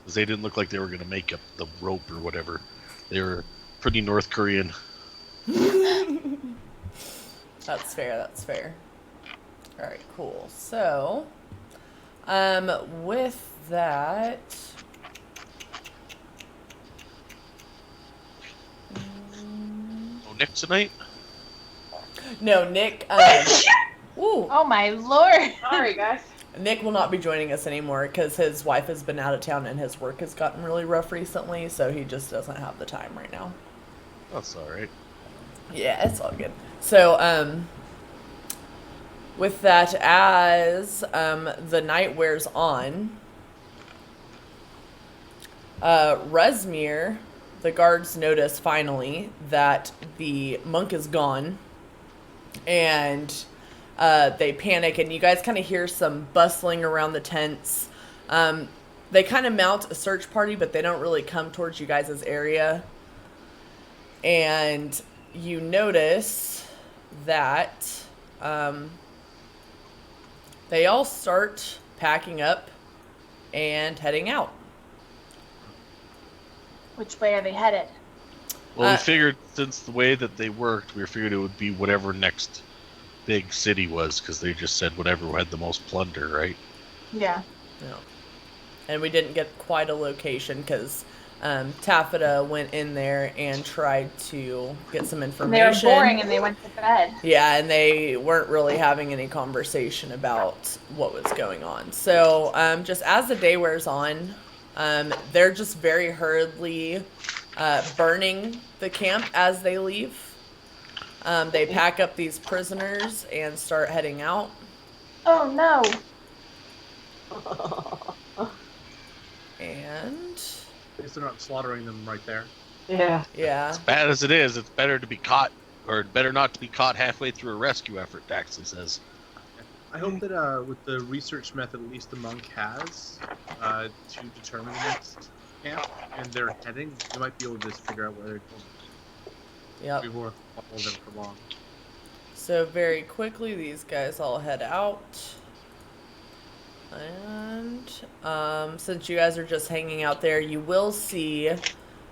because they didn't look like they were going to make up the rope or whatever. They were pretty North Korean. That's fair. That's fair. All right, cool. So, with that, Oh, Nick tonight? no, Nick. Ooh, Oh my lord. Sorry, guys. Nick will not be joining us anymore because his wife has been out of town and his work has gotten really rough recently, so he just doesn't have the time right now. That's all right. Yeah, it's all good. So, with that, as the night wears on, Resmir, the guards notice finally that the monk is gone, and they panic, and you guys kind of hear some bustling around the tents. They kind of mount a search party, but they don't really come towards you guys' area. And you notice that they all start packing up and heading out. Which way are they headed? Well, we figured since the way that they worked, we figured it would be whatever next big city was, because they just said whatever had the most plunder, right? Yeah. Yeah. And we didn't get quite a location because Taffeta went in there and tried to get some information. They were boring and they went to bed. Yeah, and they weren't really having any conversation about what was going on. So just as the day wears on, they're just very hurriedly burning the camp as they leave. They pack up these prisoners and start heading out. Oh no. And At least they're not slaughtering them right there. Yeah. yeah, As bad as it is, it's better to be caught, or better not to be caught halfway through a rescue effort, Daxley says. I hope that with the research method at least the monk has to determine the next camp and their heading, they might be able to just figure out where they're going. yep. We won't hold them for long. So very quickly, these guys all head out. And since you guys are just hanging out there, you will see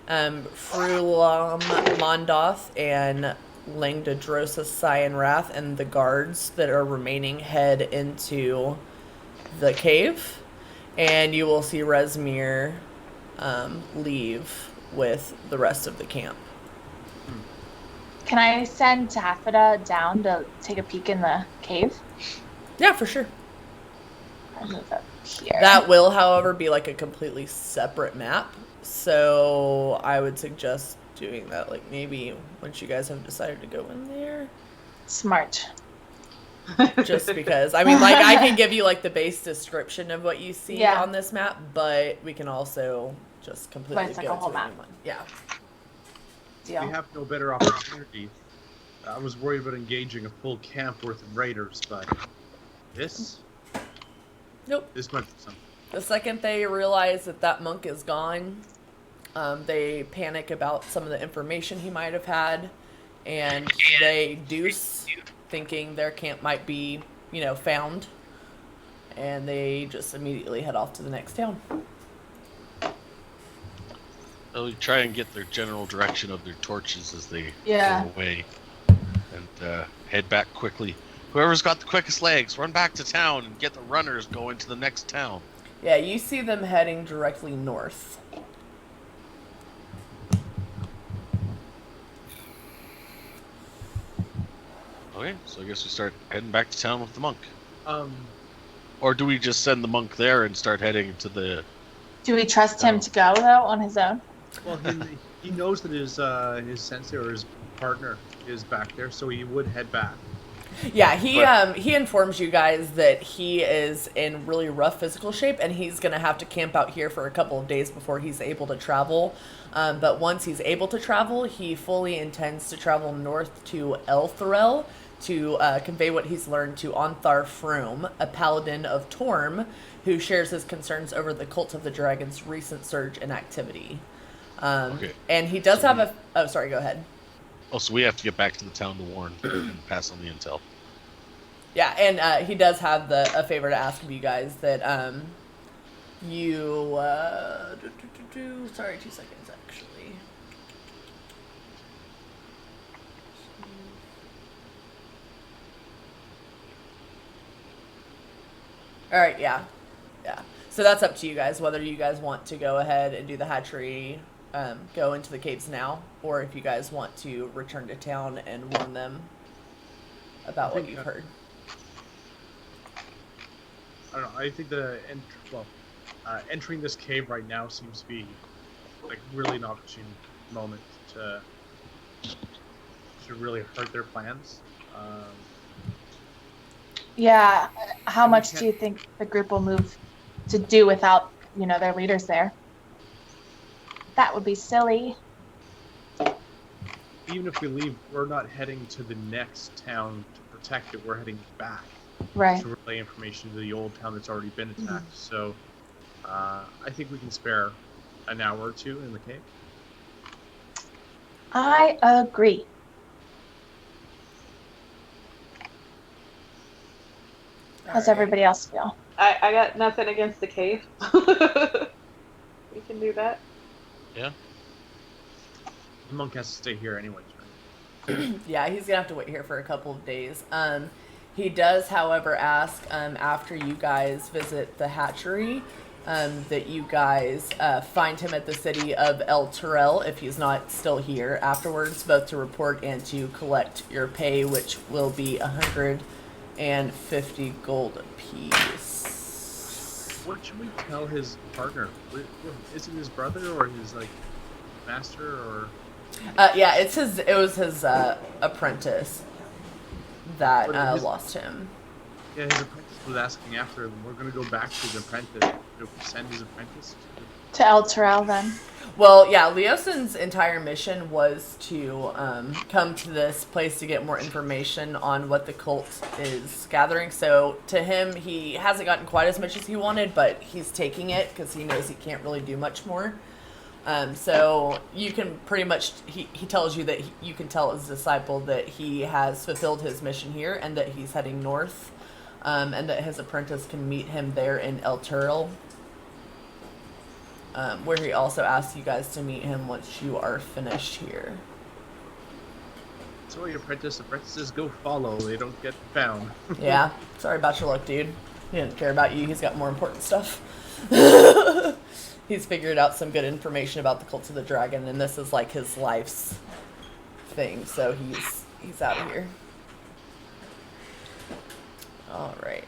Frulam Mondoth and Langdadrosa Cyanrath and the guards that are remaining head into the cave. And you will see Resmir leave with the rest of the camp. Can I send Taffeta down to take a peek in the cave? Yeah, for sure. I'll move up here. That will, however, be like a completely separate map. So I would suggest doing that, like maybe once you guys have decided to go in there. Smart. Just because, I mean, like I can give you like the base description of what you see Yeah. on this map, but we can also just completely It's like go a whole to a new map. one. Yeah. We Deal. have no better opportunity. I was worried about engaging a full camp worth of raiders, but this Nope. might be something. The second they realize that that monk is gone, they panic about some of the information he might have had, and they deuce, thinking their camp might be, found, and they just immediately head off to the next town. They'll try and get their general direction of their torches as they Yeah. go away, and head back quickly. Whoever's got the quickest legs, run back to town and get the runners going to the next town. Yeah, you see them heading directly north. Okay, so I guess we start heading back to town with the monk. Um, Or do we just send the monk there and start heading to the... Do we trust him to go though on his own? well, he knows that his sensei or his partner is back there, so he would head back. Yeah, he informs you guys that he is in really rough physical shape and he's going to have to camp out here for a couple of days before he's able to travel. But once he's able to travel, he fully intends to travel north to Elthorel to convey what he's learned to Onthar Froome, a paladin of Torm, who shares his concerns over the Cult of the Dragon's recent surge in activity. Okay. And he does have a... Oh, sorry, go ahead. Oh, so we have to get back to the town to warn and pass on the intel. Yeah, and he does have a favor to ask of you guys, that You, sorry, 2 seconds, actually. Alright, yeah. Yeah. So that's up to you guys, whether you guys want to go ahead and do the hatchery, go into the caves now, or if you guys want to return to town and warn them about what you've heard. I don't know. I think entering this cave right now seems to be like really an opportune moment to really hurt their plans. Yeah. How We much can't- do you think the group will move to do without, their leaders there? That would be silly. Even if we leave, we're not heading to the next town to protect it. We're heading back Right. to relay information to the old town that's already been attacked. So I think we can spare an hour or two in the cave. I agree. How's everybody else feel? I got nothing against the cave. We can do that. Yeah. The monk has to stay here anyways, right? Yeah, he's gonna have to wait here for a couple of days. He does, however, ask after you guys visit the hatchery that you guys find him at the city of El Terrell if he's not still here afterwards, both to report and to collect your pay, which will be 150 gold apiece. What should we tell his partner? Is it his brother or his master or? Yeah, it was his apprentice that lost him. Yeah, his apprentice was asking after him. We're gonna go back to his apprentice. Send his apprentice To El Terrell, then. Well, yeah, Leosin's entire mission was to come to this place to get more information on what the cult is gathering. So to him, he hasn't gotten quite as much as he wanted, but he's taking it because he knows he can't really do much more. So you can pretty much, he tells you that you can tell his disciple that he has fulfilled his mission here and that he's heading north, and that his apprentice can meet him there in El Turil. Where he also asks you guys to meet him once you are finished here. So your apprentices go follow. They don't get found. Yeah, sorry about your luck, dude. He didn't care about you. He's got more important stuff. He's figured out some good information about the cult of the dragon, and this is like his life's thing. So he's out of here. All right.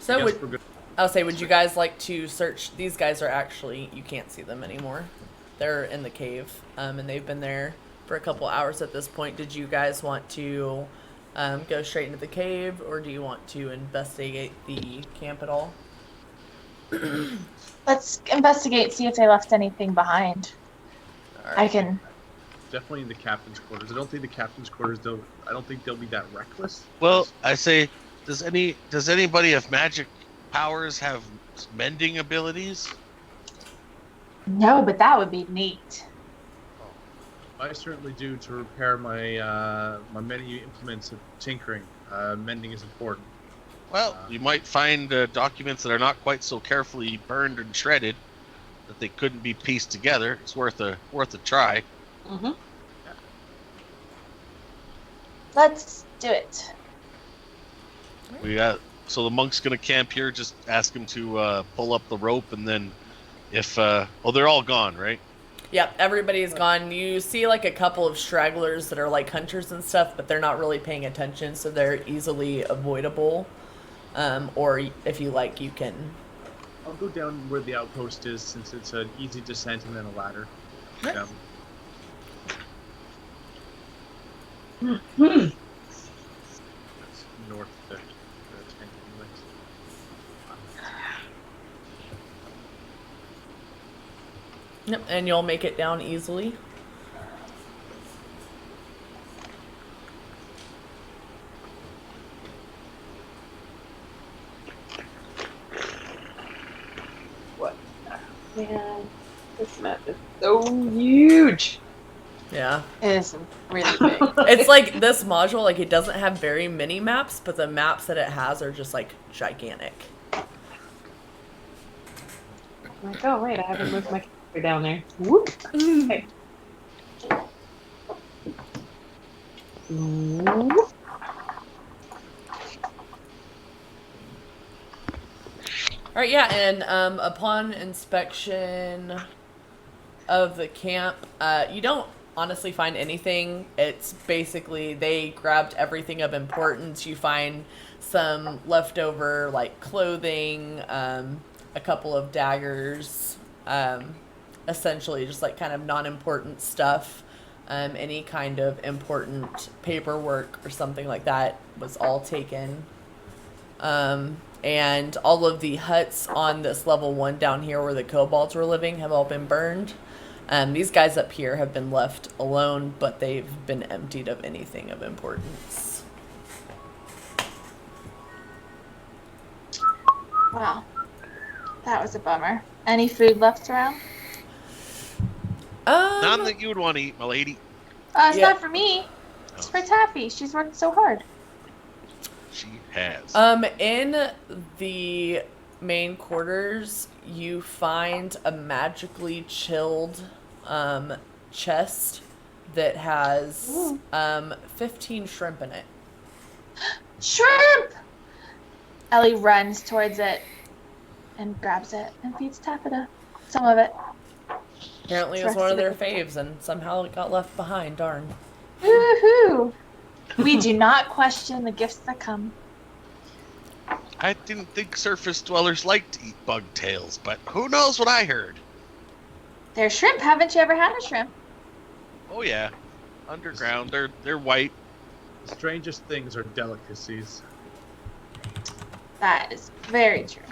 So Yes, we're good. I'll say, would you guys like to search? These guys are actually, you can't see them anymore. They're in the cave, and they've been there for a couple hours at this point. Did you guys want to go straight into the cave, or do you want to investigate the camp at all? Let's investigate, see if they left anything behind. All I right. can. Definitely in the captain's quarters. I don't think the captain's quarters. I don't think they'll be that reckless. Well, I say, does anybody of magic powers have mending abilities? No, but that would be neat. I certainly do to repair my my many implements of tinkering. Mending is important. Well, you might find documents that are not quite so carefully burned and shredded that they couldn't be pieced together. It's worth a try. Mm-hmm. Let's do it. So the monk's gonna camp here. Just ask him to pull up the rope, and then if they're all gone, right? Yep, everybody's gone. You see like a couple of stragglers that are like hunters and stuff, but they're not really paying attention, so they're easily avoidable. Or if you like, you can. I'll go down where the outpost is, since it's an easy descent and then a ladder. Right. Down. Mm-hmm. That's north of the tent anyways. Yep, and you'll make it down easily. What? Man, this map is so huge. Yeah. It is really big. It's like this module, like it doesn't have very many maps, but the maps that it has are just like gigantic. Like, oh wait, I haven't moved my character down there. Whoop. Okay. Whoop. All right, yeah, and upon inspection of the camp, you don't honestly find anything. It's basically they grabbed everything of importance. You find some leftover like clothing, a couple of daggers, essentially just like kind of non-important stuff. Any kind of important paperwork or something like that was all taken. And all of the huts on this level 1 down here where the kobolds were living have all been burned. These guys up here have been left alone, but they've been emptied of anything of importance. Wow. That was a bummer. Any food left around? None that you would want to eat, my lady. It's Yeah. not for me. It's for Taffy. She's worked so hard. She has. In the main quarters, you find a magically chilled chest that has 15 shrimp in it. Shrimp! Ellie runs towards it and grabs it and feeds Taffeta some of it. Apparently it was one of their faves, and somehow it got left behind. Darn. Woohoo! We do not question the gifts that come. I didn't think surface dwellers liked to eat bug tails, but who knows what I heard? They're shrimp. Haven't you ever had a shrimp? Oh yeah, underground. They're white. The strangest things are delicacies. That is very true.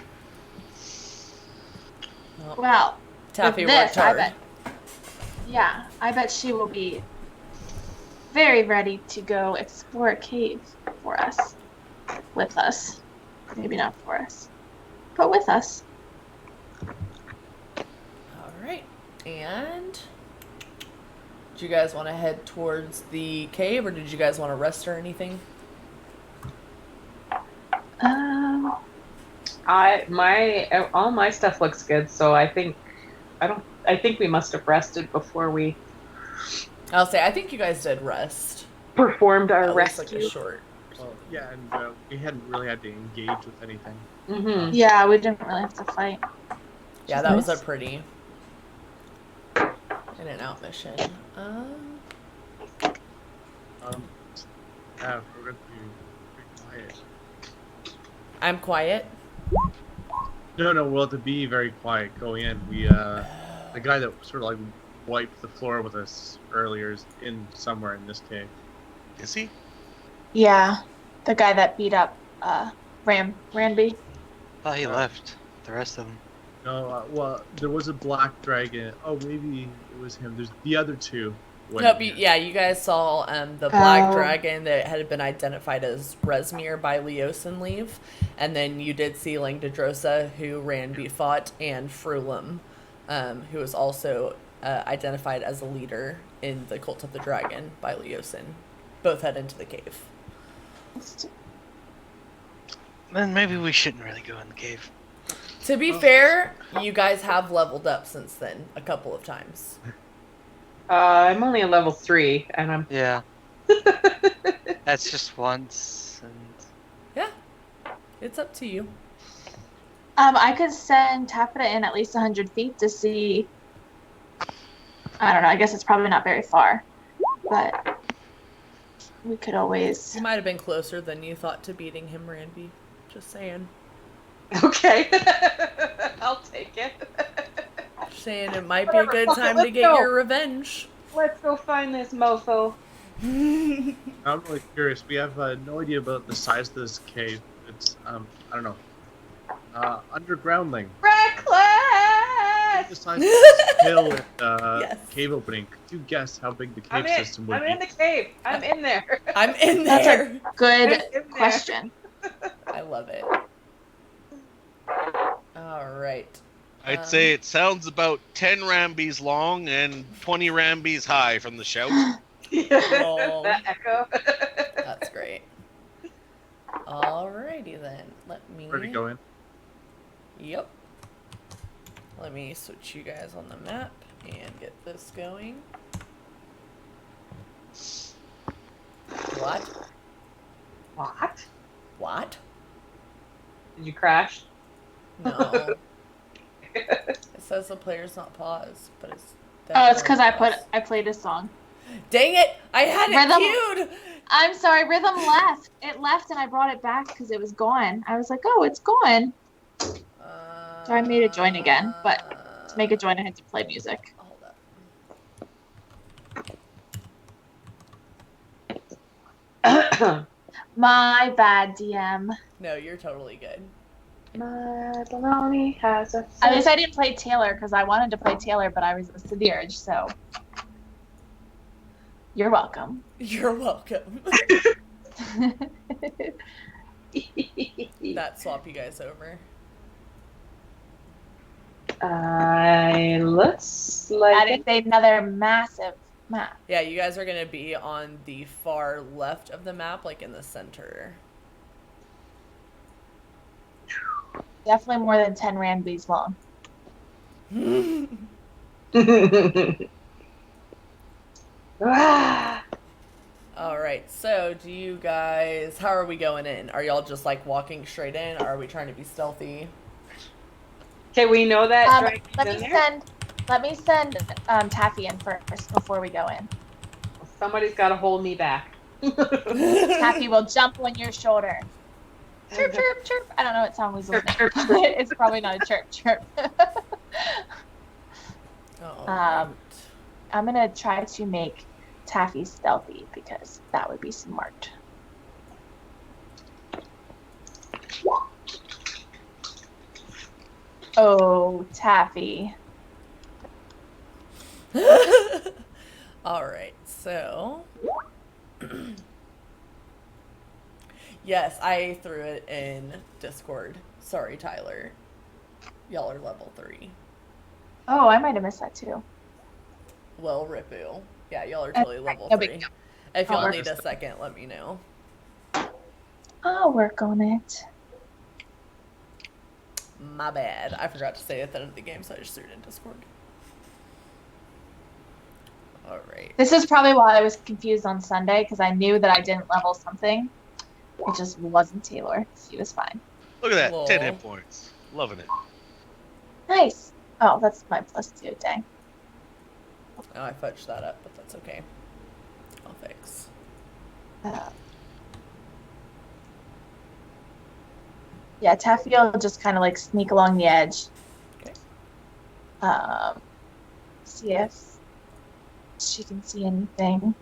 Well, Well, Taffy with worked this, hard. I bet she will be very ready to go explore a cave for us. With us. Maybe not for us, but with us. All right. And do you guys want to head towards the cave, or did you guys want to rest or anything? All my stuff looks good, so I think we must have rested before we I'll say I think you guys did rest. performed our At least like rescue. a short. Well, yeah, and we hadn't really had to engage with anything. Mm-hmm. Yeah, we didn't really have to fight. Yeah, that was a Nice. pretty in and out mission. Yeah, we're going to be quiet. I'm quiet. No, we'll have to be very quiet going in. The guy that sort of like wiped the floor with us earlier is in somewhere in this cave. Is he? Yeah, the guy that beat up Ranby. Oh, he left. The rest of them. No, well, there was a black dragon. Oh, maybe it was him. There's the other two. went Nope, in. yeah, you guys saw the black Oh. dragon that had been identified as Resmir by Leosin leave, and then you did see Langdedrosa, who Ranby fought, and Frulam, who was also identified as a leader in the Cult of the Dragon by Leosin. Both head into the cave. Then maybe we shouldn't really go in the cave. To be fair, you guys have leveled up since then a couple of times. I'm only a level 3, and I'm. Yeah. That's just once, and Yeah, it's up to you. I could send Taffeta in at least 100 feet to see. I don't know. I guess it's probably not very far, but we could always. You might have been closer than you thought to beating him, Ranby. Just saying. Okay. I'll take it. Just saying it might be a good time to Let's get go. your revenge. Let's go find this mofo. I'm really curious. We have no idea about the size of this cave. It's I don't know. Undergroundling. Reckless! The size of this hill and Yes. cave opening. Could you guess how big the I'm cave in. system would I'm be? in the cave. I'm in there. I'm in That's there. a good I'm in there. question. I love it. All right. I'd say it sounds about 10 Rambies long and 20 Rambies high from the shout. Lol. That echo. That's great. Alrighty then. Let me. Ready to go in? Yep. Let me switch you guys on the map and get this going. What? What? What? Did you crash? No. It says the player's not paused, but it's. Oh, it's because definitely I paused. played a song. Dang it! I had it Rhythm- queued. I'm sorry, Rhythm left. It left and I brought it back because it was gone. I was like, oh, it's gone. So I made a join again, but to make a join, I had to play music. Hold up. My bad, DM. No, you're totally good. My baloney has a. At least I didn't play Taylor because I wanted to play Taylor, but I resisted the urge, so. You're welcome. You're welcome. That swap you guys over. Looks That like is another massive map. Yeah, you guys are gonna be on the far left of the map, like in the center. Definitely more than 10 Rambies long. Ah. All right, so do you guys? How are we going in? Are y'all just like walking straight in, or are we trying to be stealthy? Okay, we know that Dragon's Let me send Taffy in first before we go in. Somebody's got to hold me back. Taffy will jump on your shoulder. Chirp, chirp, chirp. I don't know what song was listening. Chirp, chirp, chirp. It's probably not a chirp, chirp. Right. I'm going to try to make Taffy stealthy because that would be smart. Oh, Taffy. All right, so yes, I threw it in Discord. Sorry, Tyler. Y'all are level 3. Oh, I might have missed that too. Well, Ripu. Yeah, y'all are totally level no big 3. deal. If I'll y'all work. need a second, let me know. I'll work on it. My bad. I forgot to say at the end of the game, so I just threw it in Discord. All right. This is probably why I was confused on Sunday because I knew that I didn't level something. It just wasn't Taylor. She was fine. Look at that, Lol. 10 hit points. Loving it. Nice. Oh, that's my +2. Dang. Oh, I fudged that up, but that's okay. I'll fix. Yeah, Taffy will just kind of like sneak along the edge. Okay. See if she can see anything.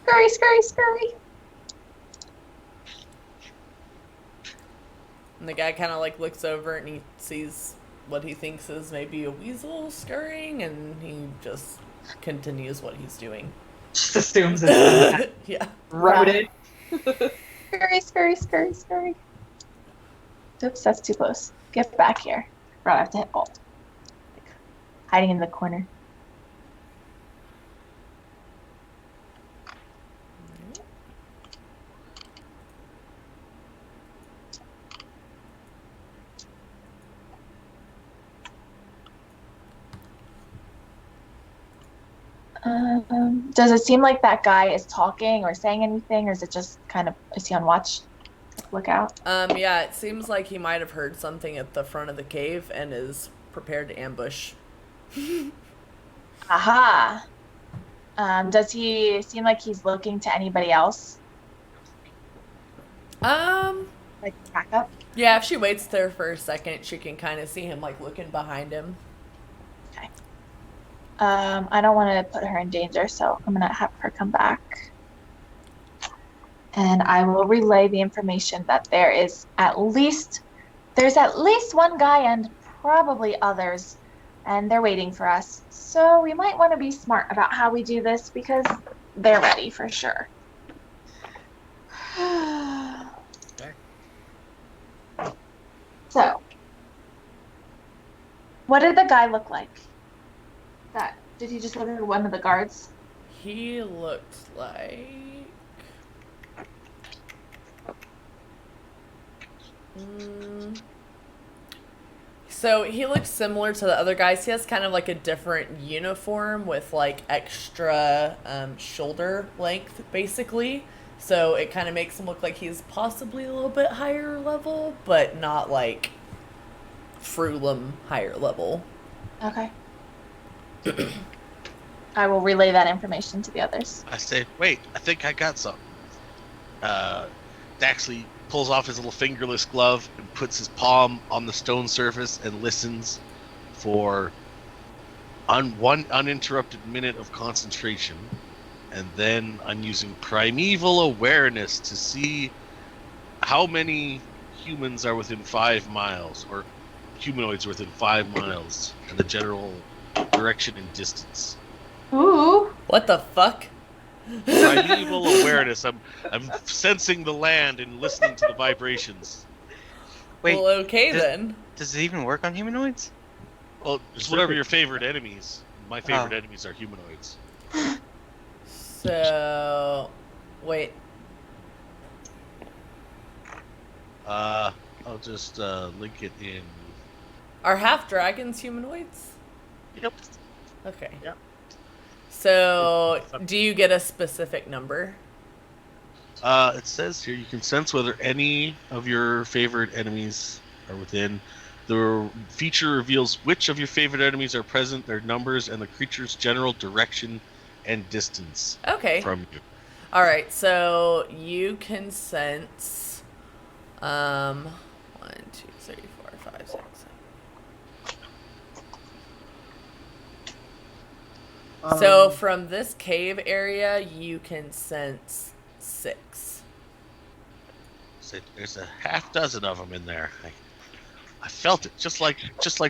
Scurry, scurry, scurry. And the guy kind of like looks over and he sees what he thinks is maybe a weasel scurrying, and he just continues what he's doing. Just assumes it's Yeah. routed. Scurry, scurry, scurry, scurry. Oops, that's too close. Get back here. Right, I have to hit Alt. Like, hiding in the corner. Does it seem like that guy is talking or saying anything, or is it just kind of, is he on watch? Look out. Yeah, it seems like he might have heard something at the front of the cave and is prepared to ambush. Aha. Does he seem like he's looking to anybody else? Like backup? Yeah, if she waits there for a second, she can kind of see him like looking behind him. Okay. I don't want to put her in danger, so I'm gonna have her come back. and I will relay the information that there's at least one guy and probably others, and they're waiting for us. So we might want to be smart about how we do this because they're ready for sure. Okay. So, what did the guy look like? Did he just look like one of the guards? He looked like. So he looks similar to the other guys. He has kind of like a different uniform with like extra shoulder length, basically. So it kind of makes him look like he's possibly a little bit higher level, but not like Frulum higher level. Okay. I will relay that information to the others. I say, wait, I think I got something. Daxley pulls off his little fingerless glove and puts his palm on the stone surface and listens for one uninterrupted minute of concentration. And then I'm using primeval awareness to see how many humans are within 5 miles, or humanoids within 5 miles, and the general direction and distance. Ooh. What the fuck? Primeval awareness. I'm sensing the land and listening to the vibrations. Wait, Well, okay then. does it even work on humanoids? Well, it's whatever your favorite enemies. My favorite enemies are humanoids. So, wait. I'll just link it in. Are half dragons humanoids? Yep. Okay. Yep. So, do you get a specific number? It says here you can sense whether any of your favorite enemies are within. The feature reveals which of your favorite enemies are present, their numbers, and the creature's general direction and distance Okay. from you. All right. So you can sense. 1, 2, 3, 4, 5, 6, 7. So from this cave area, you can sense 6. So there's a half dozen of them in there. I felt it, just like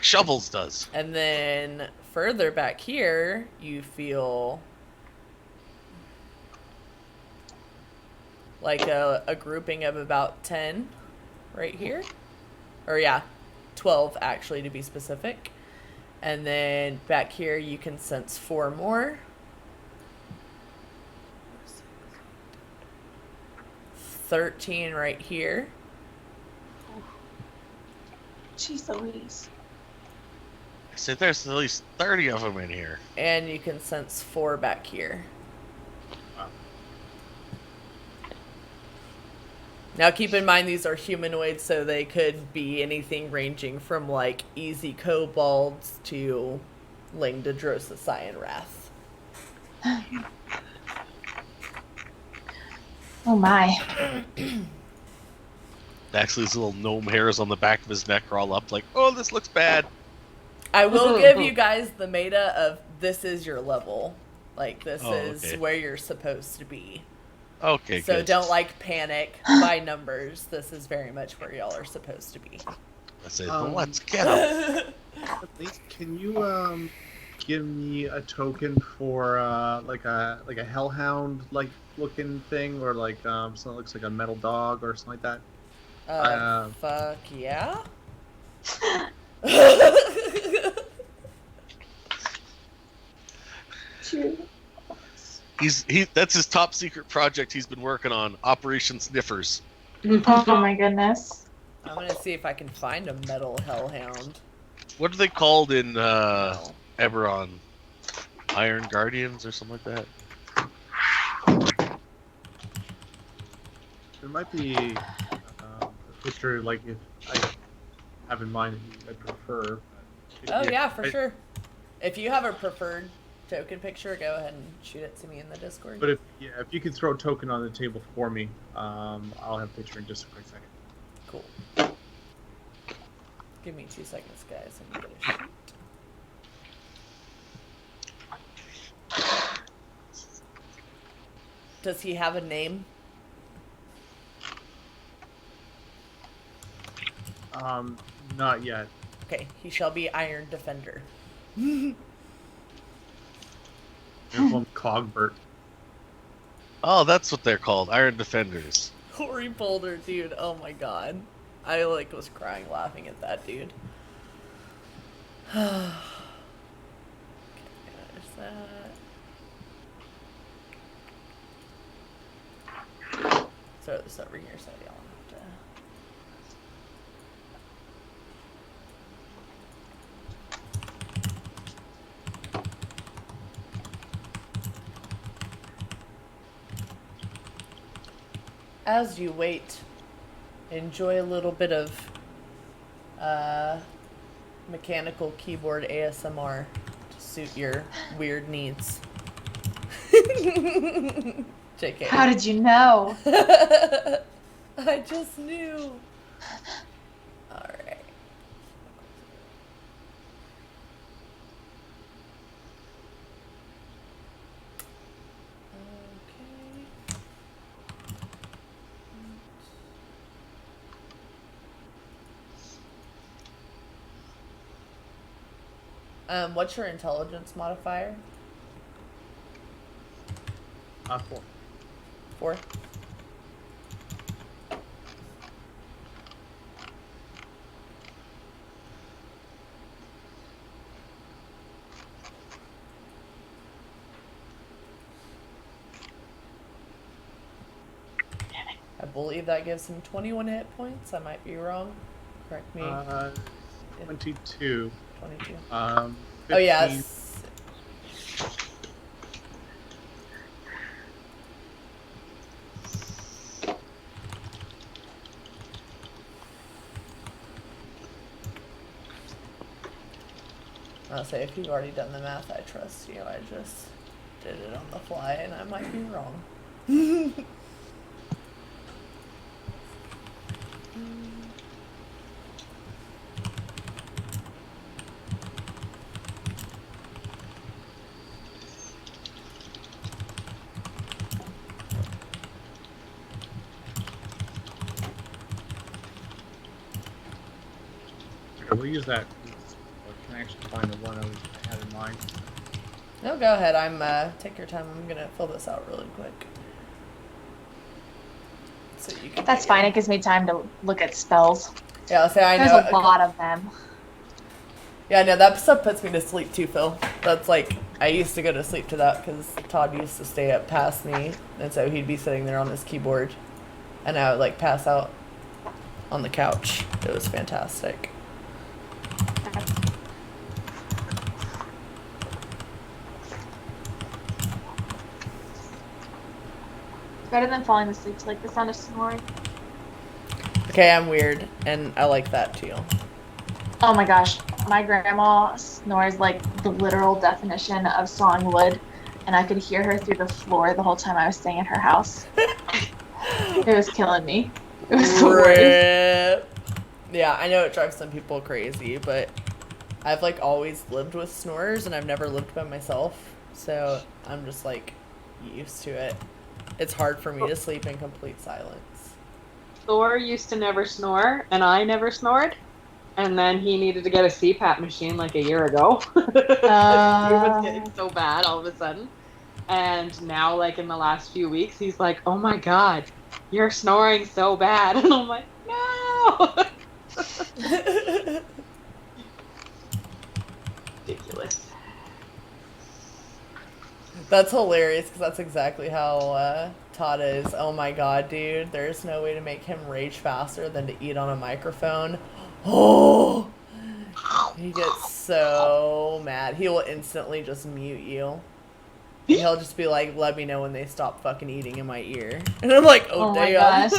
Shovels does. And then further back here, you feel like a grouping of about 10 right here. Or yeah, 12 actually to be specific. And then back here you can sense 4 more. 13 right here. Jeez Louise. I said there's at least 30 of them in here. And you can sense 4 back here. Wow. Now keep in mind these are humanoids, so they could be anything ranging from like easy kobolds to Langdadrosa Cyan Wrath. Oh my. Daxley's little gnome hairs on the back of his neck are all up like, oh, this looks bad. I will give you guys the meta of this is your level. Like this is okay. where you're supposed to be. Okay, So good. don't like panic by numbers. This is very much where y'all are supposed to be. I say, well, let's get them. Can you give me a token for like a hellhound like looking thing, or like something that looks like a metal dog or something like that? Fuck yeah. That's his top secret project he's been working on, Operation Sniffers. Oh my goodness. I'm gonna see if I can find a metal hellhound. What are they called in Eberron? Iron Guardians or something like that? There might be a picture like if I have in mind that I prefer. Oh yeah, for sure. If you have a preferred token picture, go ahead and shoot it to me in the Discord. But if you could throw a token on the table for me, I'll have a picture in just a quick second. Cool. Give me 2 seconds, guys. I'm gonna shoot. Does he have a name? Not yet. Okay, he shall be Iron Defender. You're called Cogbert. Oh, that's what they're called, Iron Defenders. Corey Boulder, dude. Oh my god. I like was crying laughing at that dude. There's that. Throw this over here so y'all don't have to. As you wait, enjoy a little bit of mechanical keyboard ASMR to suit your weird needs. JK. How did you know? I just knew. Alright. What's your intelligence modifier? 4. 4? I believe that gives him 21 hit points. I might be wrong. Correct me. 22. 22. 15. Oh, yes. I'll say if you've already done the math, I trust you. I just did it on the fly and I might be wrong. We'll use that. I can actually find the one I had in mind. No, go ahead. Take your time. I'm gonna fill this out really quick. So you can That's fine. It gives me time to look at spells. Yeah, I'll say I know. There's a lot of them. Yeah, no, that stuff puts me to sleep too, Phil. That's like, I used to go to sleep to that because Todd used to stay up past me, and so he'd be sitting there on his keyboard, and I would like pass out on the couch. It was fantastic. Better than falling asleep to like the sound of snoring. Okay, I'm weird, and I like that too. Oh my gosh, my grandma snores like the literal definition of sawing wood, and I could hear her through the floor the whole time I was staying at her house. It was killing me. It was the worst. Rip. Yeah, I know it drives some people crazy, but I've like always lived with snorers, and I've never lived by myself, so I'm just like used to it. It's hard for me to sleep in complete silence. Thor used to never snore, and I never snored. And then he needed to get a CPAP machine like a year ago. It was getting so bad all of a sudden. And now, like in the last few weeks, he's like, "Oh my god, you're snoring so bad." And I'm like, "No!" Ridiculous. That's hilarious because that's exactly how Todd is. Oh my god, dude. There's no way to make him rage faster than to eat on a microphone. Oh! He gets so mad. He will instantly just mute you. And he'll just be like, let me know when they stop fucking eating in my ear. And I'm like, oh my damn.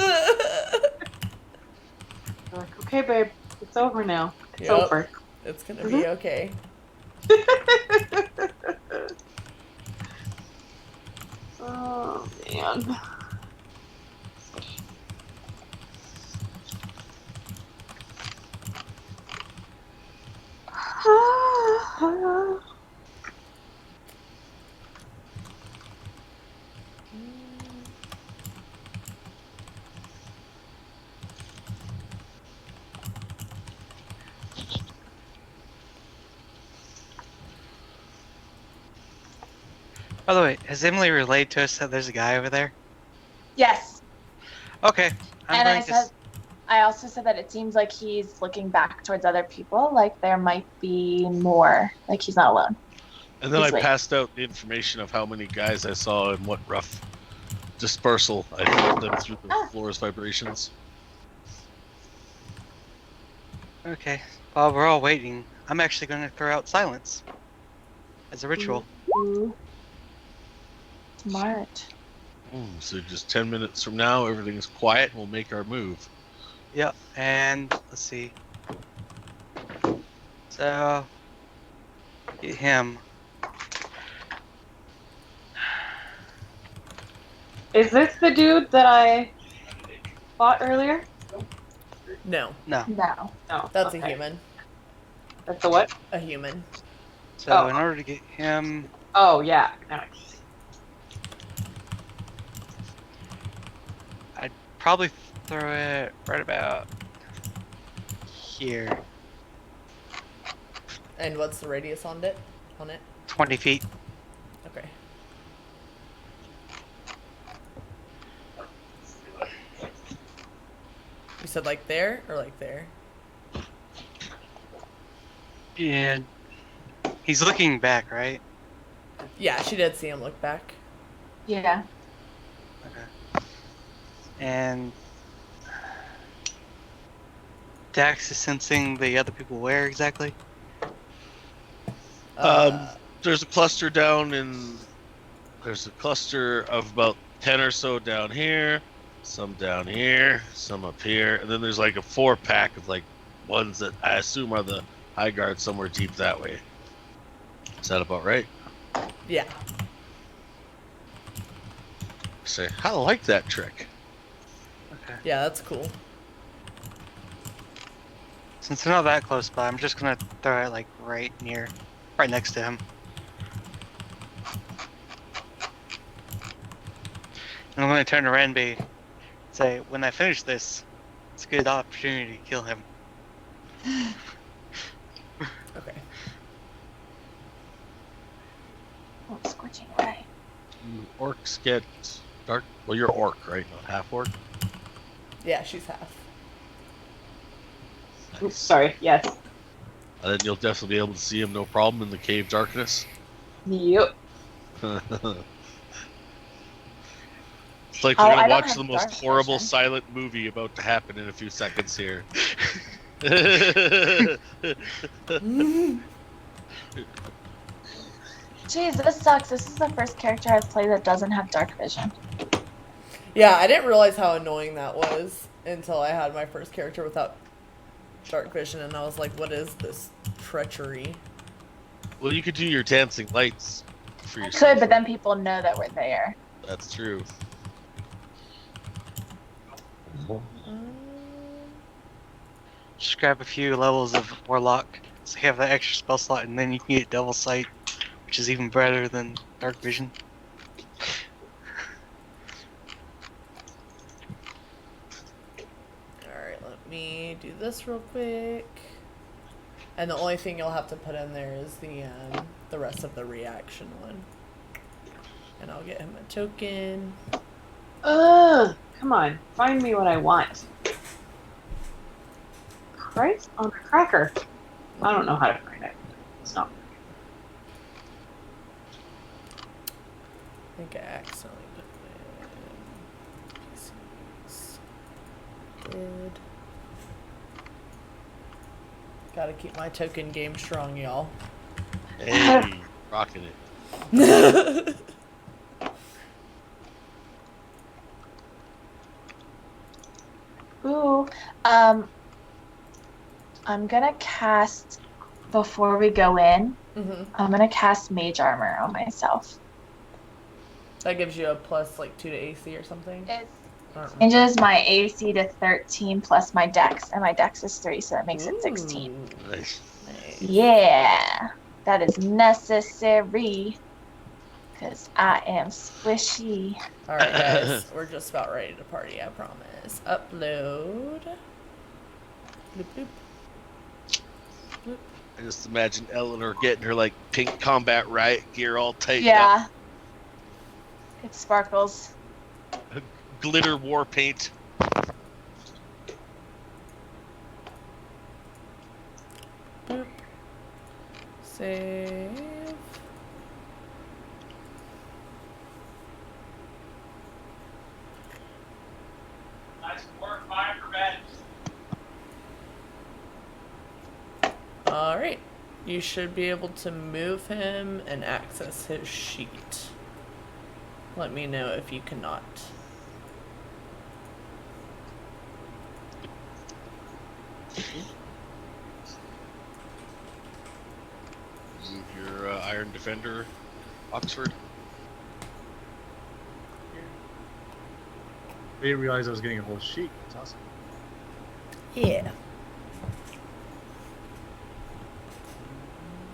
You're like, "Okay, babe, it's over now. It's Yep. over." It's gonna be okay. Oh man. By the way, has Emily relayed to us that there's a guy over there? Yes. Okay, I'm And going to. I also said that it seems like he's looking back towards other people, like there might be more, like he's not alone. And then He's I waiting. passed out the information of how many guys I saw and what rough dispersal I felt them through the floor's vibrations. Okay, while we're all waiting, I'm actually going to throw out silence as a ritual. Ooh. Smart. So just 10 minutes from now, everything's quiet and we'll make our move. Yep, and let's see. So, get him. Is this the dude that I fought earlier? No, No. No. No. that's okay. a human. That's a what? A human. So, Oh. in order to get him, Oh, yeah. Nice. I'd probably throw it right about here. And what's the radius on it? 20 feet. Okay. You said like there or like there? And he's looking back, right? Yeah, she did see him look back. Yeah. Okay. And Dax is sensing the other people where exactly? There's a cluster there's a cluster of about 10 or so down here, some down here, some up here, and then there's like a 4-pack of like ones that I assume are the high guard somewhere deep that way. Is that about right? Yeah. Say, I like that trick. Okay. Yeah, that's cool. Since they're not that close by, I'm just gonna throw it like right next to him. And I'm gonna turn to Ranby and say, when I finish this, it's a good opportunity to kill him. Okay. Oh, scorching away. Orcs get dark. Well, you're orc, right? Not half orc. Yeah, she's half. Oops, sorry. Yes. And then you'll definitely be able to see him, no problem, in the cave darkness. Yep. It's like Oh, we're I gonna don't watch have the most dark horrible vision. silent movie about to happen in a few seconds here. Jeez, this sucks. This is the first character I've played that doesn't have dark vision. Yeah, I didn't realize how annoying that was until I had my first character without dark vision, and I was like, what is this treachery? Well, you could do your dancing lights for I yourself. could, but then people know that we're there. That's true. Just grab a few levels of Warlock, so you have that extra spell slot, and then you can get Devil Sight, which is even better than Dark Vision. Alright, let me do this real quick. And the only thing you'll have to put in there is the rest of the reaction one. And I'll get him a token. Ugh. Come on. Find me what I want. Christ on a cracker. I don't know how to find it. It's not. I think I accidentally put it in PCs. Good. Gotta keep my token game strong, y'all. Hey, rocking it. Ooh. I'm gonna cast before we go in. Mm-hmm. I'm gonna cast Mage Armor on myself. That gives you a plus like 2 to AC or something. It I don't remember. changes my AC to 13 plus my Dex, and my Dex is 3, so that makes it 16. Ooh, Nice. nice. Yeah, that is necessary because I am squishy. All right, guys, we're just about ready to party. I promise. Upload. Bloop, bloop. I just imagine Eleanor getting her like pink combat riot gear all tightened Yeah, up. It sparkles. Glitter war paint. Boop. Save. Nice work, fire for bed. All right. You should be able to move him and access his sheet. Let me know if you cannot. Move your Iron Defender, Oxford. I didn't realize I was getting a whole sheet. That's awesome. Yeah.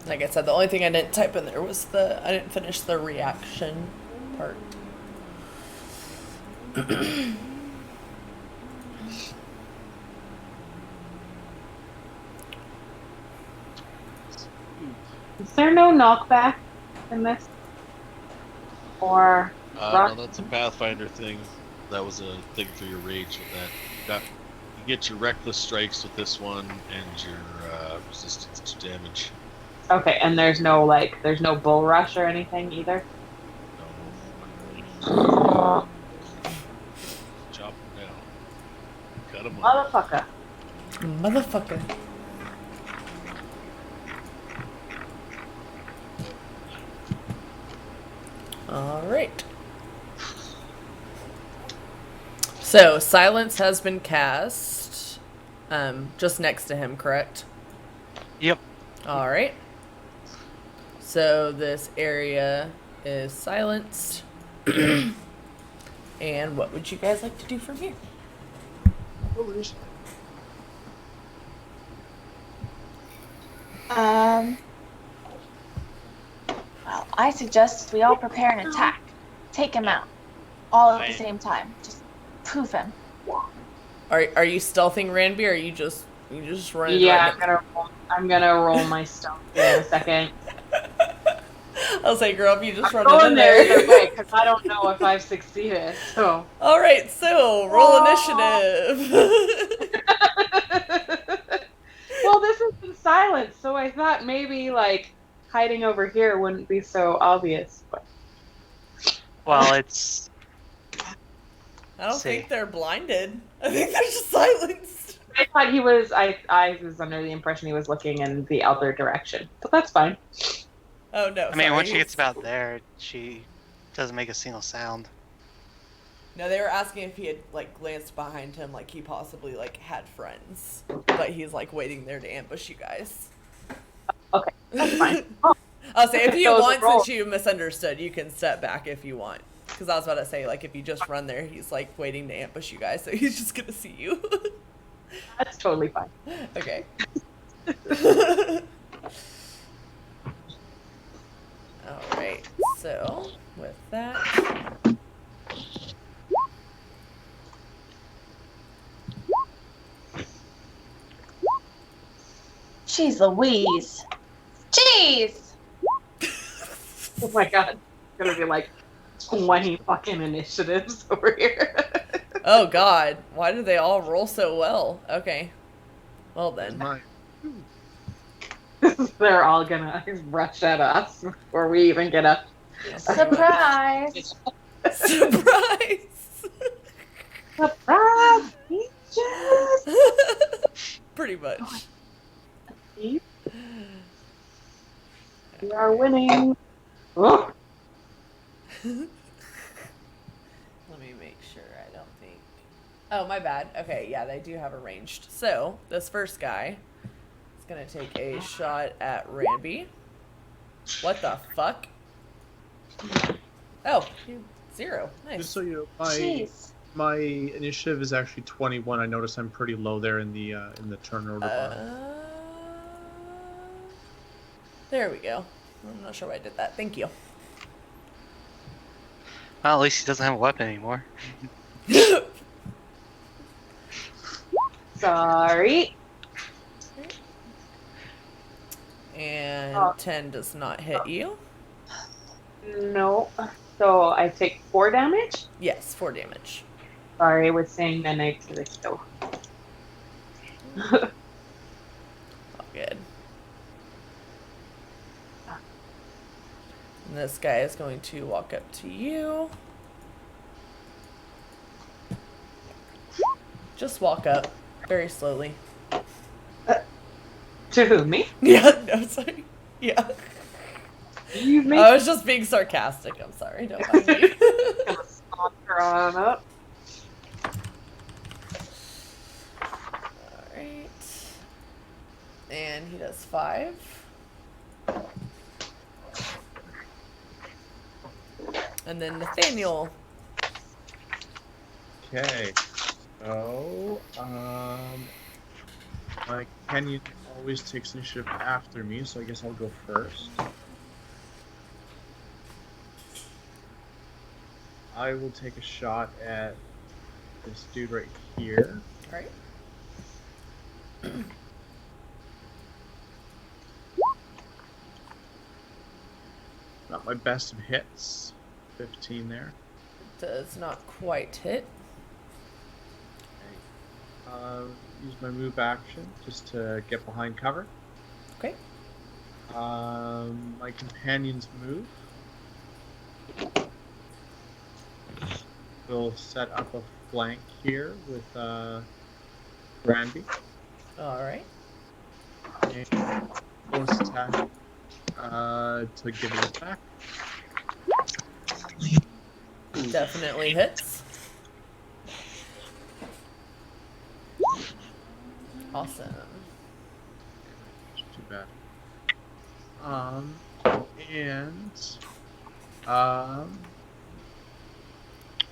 Like I said, the only thing I didn't type in there was I didn't finish the reaction part. Is there no knockback in this? Or No, that's a Pathfinder thing. That was a thing for your rage with that. You get your reckless strikes with this one and your resistance to damage. okay, and there's no bull rush or anything either. No. Chop them down. Cut them up. Motherfucker. Motherfucker. All right. So, silence has been cast. Just next to him, correct? Yep. All right. So, this area is silenced. And what would you guys like to do from here? Well, I suggest we all prepare an attack. Take him out. All at the same time. Just poof him. Are you stealthing Ranby, or are you just running? Yeah, right I'm gonna roll my stealth in a second. I'll say, girl, if you just run Go in in there there. either way, because I don't know if I've succeeded. So. All right, so roll initiative. Well, this has been silent, so I thought maybe like hiding over here wouldn't be so obvious. But Well, it's I don't See. think they're blinded. I think they're just silenced. I thought he was. I was under the impression he was looking in the other direction, but that's fine. Oh no! I mean, sorry, once she he's- gets about there, she doesn't make a single sound. No, they were asking if he had like glanced behind him, like he possibly like had friends, but he's like waiting there to ambush you guys. Okay, that's fine. Oh, I'll say if you That was a want, roll. since you misunderstood, you can step back if you want. Because I was about to say, like, if you just run there, he's like waiting to ambush you guys, so he's just gonna see you. that's totally fine. Okay. All right. So with that. Jeez Louise. Jeez! Oh my god, it's gonna be like 20 fucking initiatives over here. Oh God! Why do they all roll so well? Okay. Well There's then. mine. They're all gonna rush at us before we even get up. Surprise! Surprise! Surprise! Peaches! Pretty much. We are winning. Oh, Let me make sure I don't think. Oh, my bad. Okay, yeah, they do have arranged. So, this first guy is going to take a shot at Ranby. What the fuck? Oh, 0. Just Nice. so you know, Jeez. my initiative is actually 21. I notice I'm pretty low there in the turn order bar. There we go. I'm not sure why I did that. Thank you. Well, at least he doesn't have a weapon anymore. sorry. And Oh. 10 does not hit you. No. So I take 4 damage. Yes, 4 damage. Sorry, I was saying the night to the show. All good. And this guy is going to walk up to you. Just walk up very slowly. To who, me? Yeah, no, sorry. Yeah. You make I was just being sarcastic. I'm sorry. Don't mind me. gonna stomp her on up. Alright. And he does 5. And then Nathaniel. Okay. So, my companion always takes initiative after me, so I guess I'll go first. I will take a shot at this dude right here. Alright. Not my best of hits. 15 there. Does not quite hit. Use my move action just to get behind cover. Okay. My companion's move will set up a flank here with Randy. Alright. And force attack to give it attack. Definitely hits. Awesome. Too bad.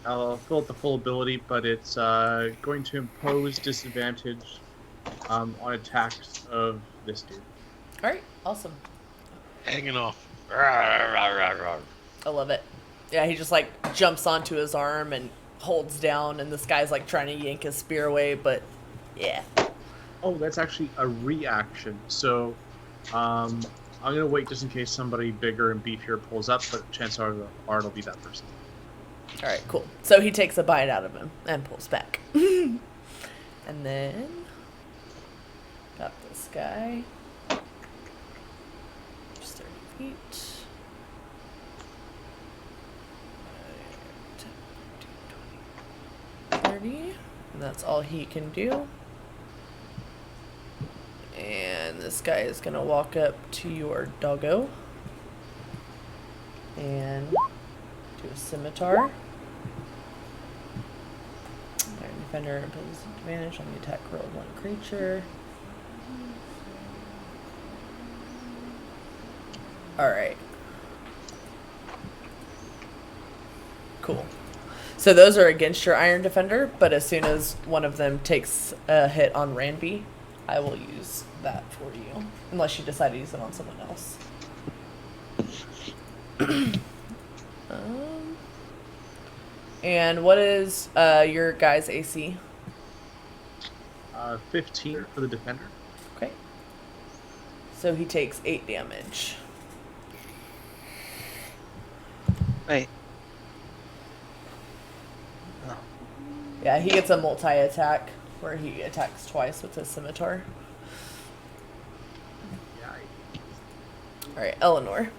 I'll fill out the full ability, but it's going to impose disadvantage on attacks of this dude. Alright, awesome. Hanging off. Rawr, rawr, rawr, rawr. I love it. Yeah, he just like jumps onto his arm and holds down, and this guy's like trying to yank his spear away, but yeah. Oh, that's actually a reaction. So, I'm gonna wait just in case somebody bigger and beefier pulls up, but chances are it'll be that person. Alright, cool. So he takes a bite out of him and pulls back. And then got this guy. Just 30 feet. 30. And that's all he can do. And this guy is gonna walk up to your doggo and do a scimitar. Iron Defender imposes advantage on the attack roll of one creature. Alright. Cool. So those are against your Iron Defender, but as soon as one of them takes a hit on Ranby, I will use that for you. Unless you decide to use it on someone else. And what is your guy's AC? 15 for the defender. Okay. So he takes 8 damage. Wait. Yeah, he gets a multi-attack where he attacks twice with his scimitar. Alright, Eleanor.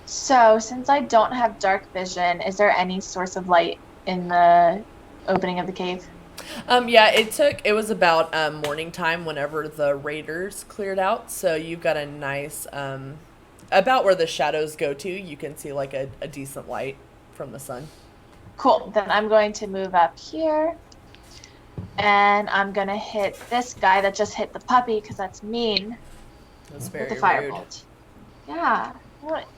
So, since I don't have dark vision, is there any source of light in the opening of the cave? Yeah, it was about morning time whenever the raiders cleared out, so you've got a nice about where the shadows go to, you can see like a decent light from the sun. Cool. Then I'm going to move up here. And I'm going to hit this guy that just hit the puppy because that's mean. That's With very the rude. firebolt. Yeah.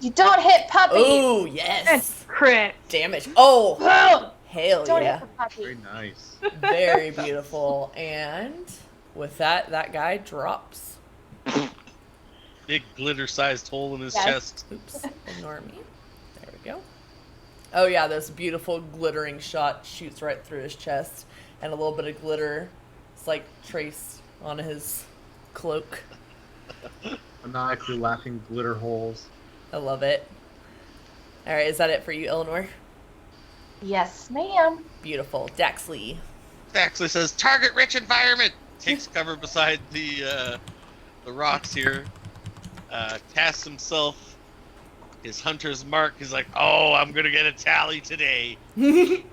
You don't hit puppies! Oh, yes. Crit. Damage. Oh, Boom! hell Don't yeah. hit the puppy. Very nice. Very beautiful. And with that, that guy drops. Big glitter-sized hole in his Yes. chest. Oops, ignore me. There we go. Oh yeah, this beautiful glittering shot shoots right through his chest, and a little bit of glitter is like traced on his cloak. Maniacally laughing glitter holes. I love it. All right, is that it for you, Eleanor? Yes, ma'am. Beautiful. Daxley. Actually says target rich environment. Takes cover beside the rocks here. Casts himself his hunter's mark. He's like, oh, I'm gonna get a tally today. And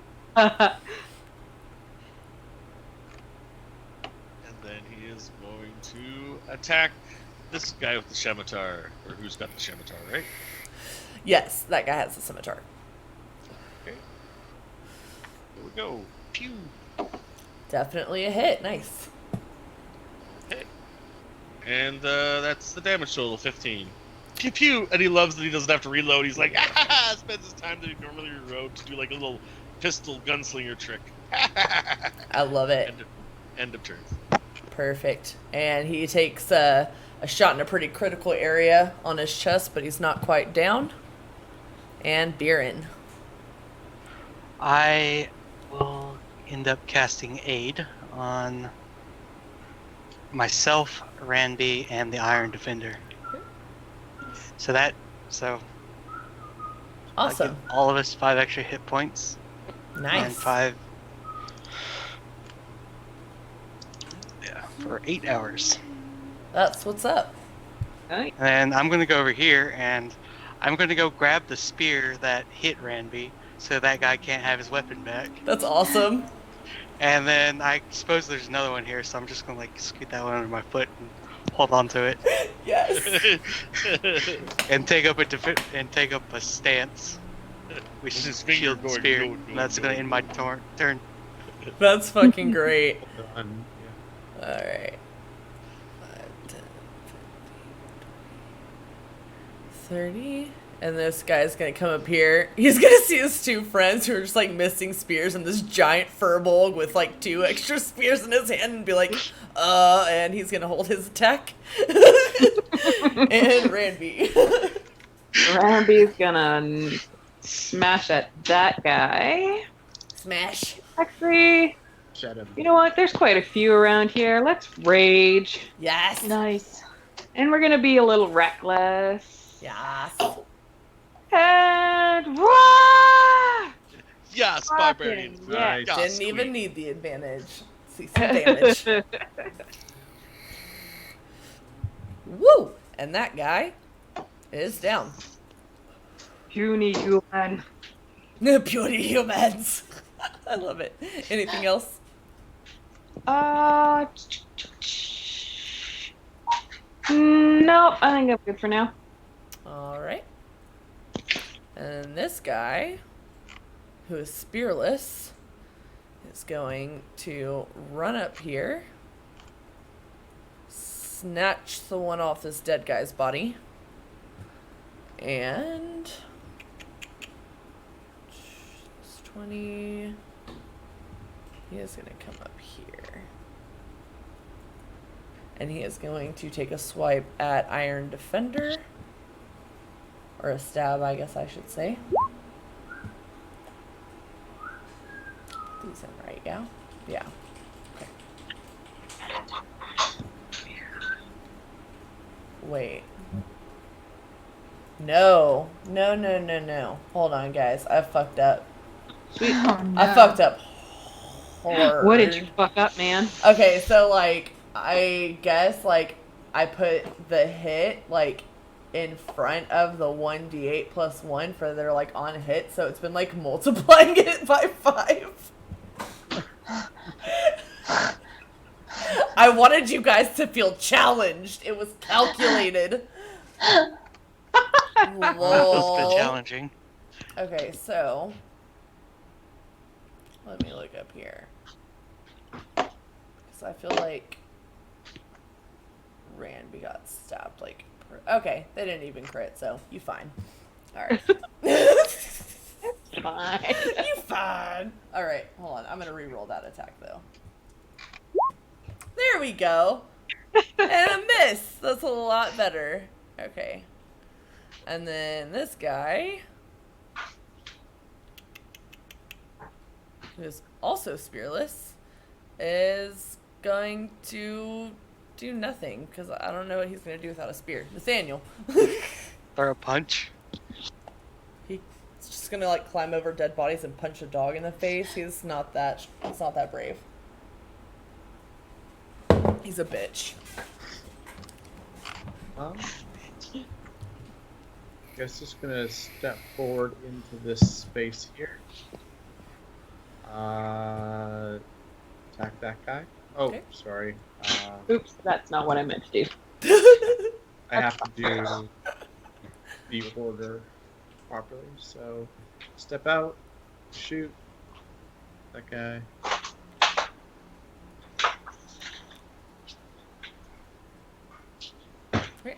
then he is going to attack this guy with the scimitar, or who's got the scimitar, right? Yes, that guy has a scimitar. Okay. Here we go. Pew. Definitely a hit. Nice. Hit. And that's the damage total, 15. Pew pew! And he loves that he doesn't have to reload. He's like, ah! Spends his time that he normally reload to do like a little pistol gunslinger trick. I love it. End of turn. Perfect. And he takes a shot in a pretty critical area on his chest, but he's not quite down. And Biren. I will end up casting Aid on myself, Ranby, and the Iron Defender. So I'll give Awesome. all of us 5 extra hit points. And Nice. 5. Yeah, for 8 hours. That's what's up. And I'm going to go over here and I'm going to go grab the spear that hit Ranby so that guy can't have his weapon back. That's awesome. And then I suppose there's another one here, so I'm just going to like scoot that one under my foot and hold on to it Yes. and take up a stance. Which With his is finger shield going, spear. go, And that's going to end my turn. That's fucking great. Done. Yeah. All right. 5, 10, 15, 30. And this guy's gonna come up here. He's gonna see his 2 friends who are just like missing spears and this giant furbolg with like 2 extra spears in his hand and be like, and he's gonna hold his attack. And Ranby. Ramby's gonna smash at that guy. Smash. Actually, Shed him. you know what? There's quite a few around here. Let's rage. Yes. Nice. And we're gonna be a little reckless. Yes. And rah! Yes, Fucking barbarian. yeah. Yes, Didn't even queen. need the advantage. See some damage. Woo! And that guy is down. Puny human. Puny humans. I love it. Anything else? Nope, I think I'm good for now. All right. And this guy, who is spearless, is going to run up here, snatch the one off this dead guy's body, and 20. He is going to come up here. And he is going to take a swipe at Iron Defender. Or a stab, I guess I should say. These in right, yeah? Yeah. Okay. Wait. No. No. Hold on, guys. I fucked up. Oh, no. I fucked up hard. What did you fuck up, man? Okay, so, like, I guess, like, I put the hit, like, in front of the 1d8 plus 1 for their, like, on hit, so it's been, like, multiplying it by 5. I wanted you guys to feel challenged. It was calculated. That's been Lol. challenging. Okay, so let me look up here. Because I feel like Ranby got stabbed, like... Okay, they didn't even crit, so you fine. Alright. Fine. You fine. Alright, hold on. I'm gonna re-roll that attack, though. There we go. And a miss. That's a lot better. Okay. And then this guy, who's also spearless, is going to do nothing, because I don't know what he's going to do without a spear. Nathaniel. Throw a punch. It's just gonna like climb over dead bodies and punch a dog in the face. He's not that brave. He's a bitch. Guess just gonna step forward into this space here. Attack that guy. Oh, Okay. sorry. Oops, that's not what I meant to do. I have to do the order properly. So, step out, shoot that guy.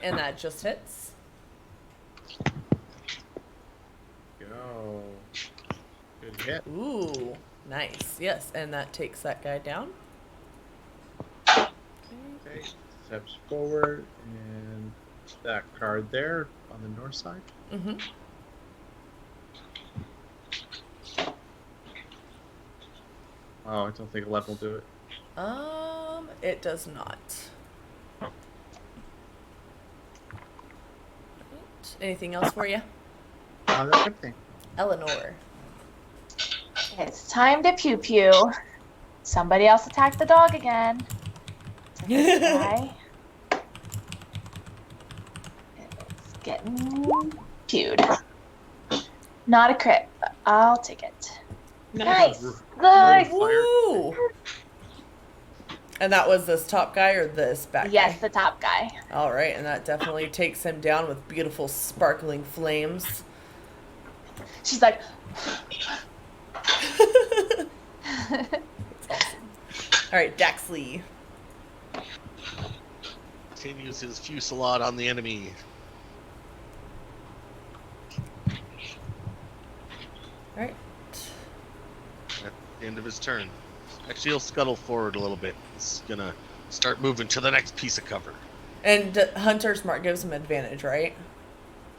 And that just hits. Go. Good hit. Ooh, nice. Yes, and that takes that guy down. Okay. Steps forward and that card there on the north side. Mm-hmm. Oh, I don't think 11 will do it. It does not. Right. Anything else for you? That's everything. Eleanor. It's time to pew pew. Somebody else attacked the dog again. So this guy is getting pewed. Not a crit, but I'll take it. Nice. Nice. Woo! And that was this top guy or this back Yes, guy? the top guy. All right, and that definitely takes him down with beautiful sparkling flames. She's like, That's awesome. All right, Daxley. Continues his fusillade on the enemy. All right. At the end of his turn. Actually, he'll scuttle forward a little bit. He's gonna start moving to the next piece of cover. And Hunter's Mark gives him advantage, right?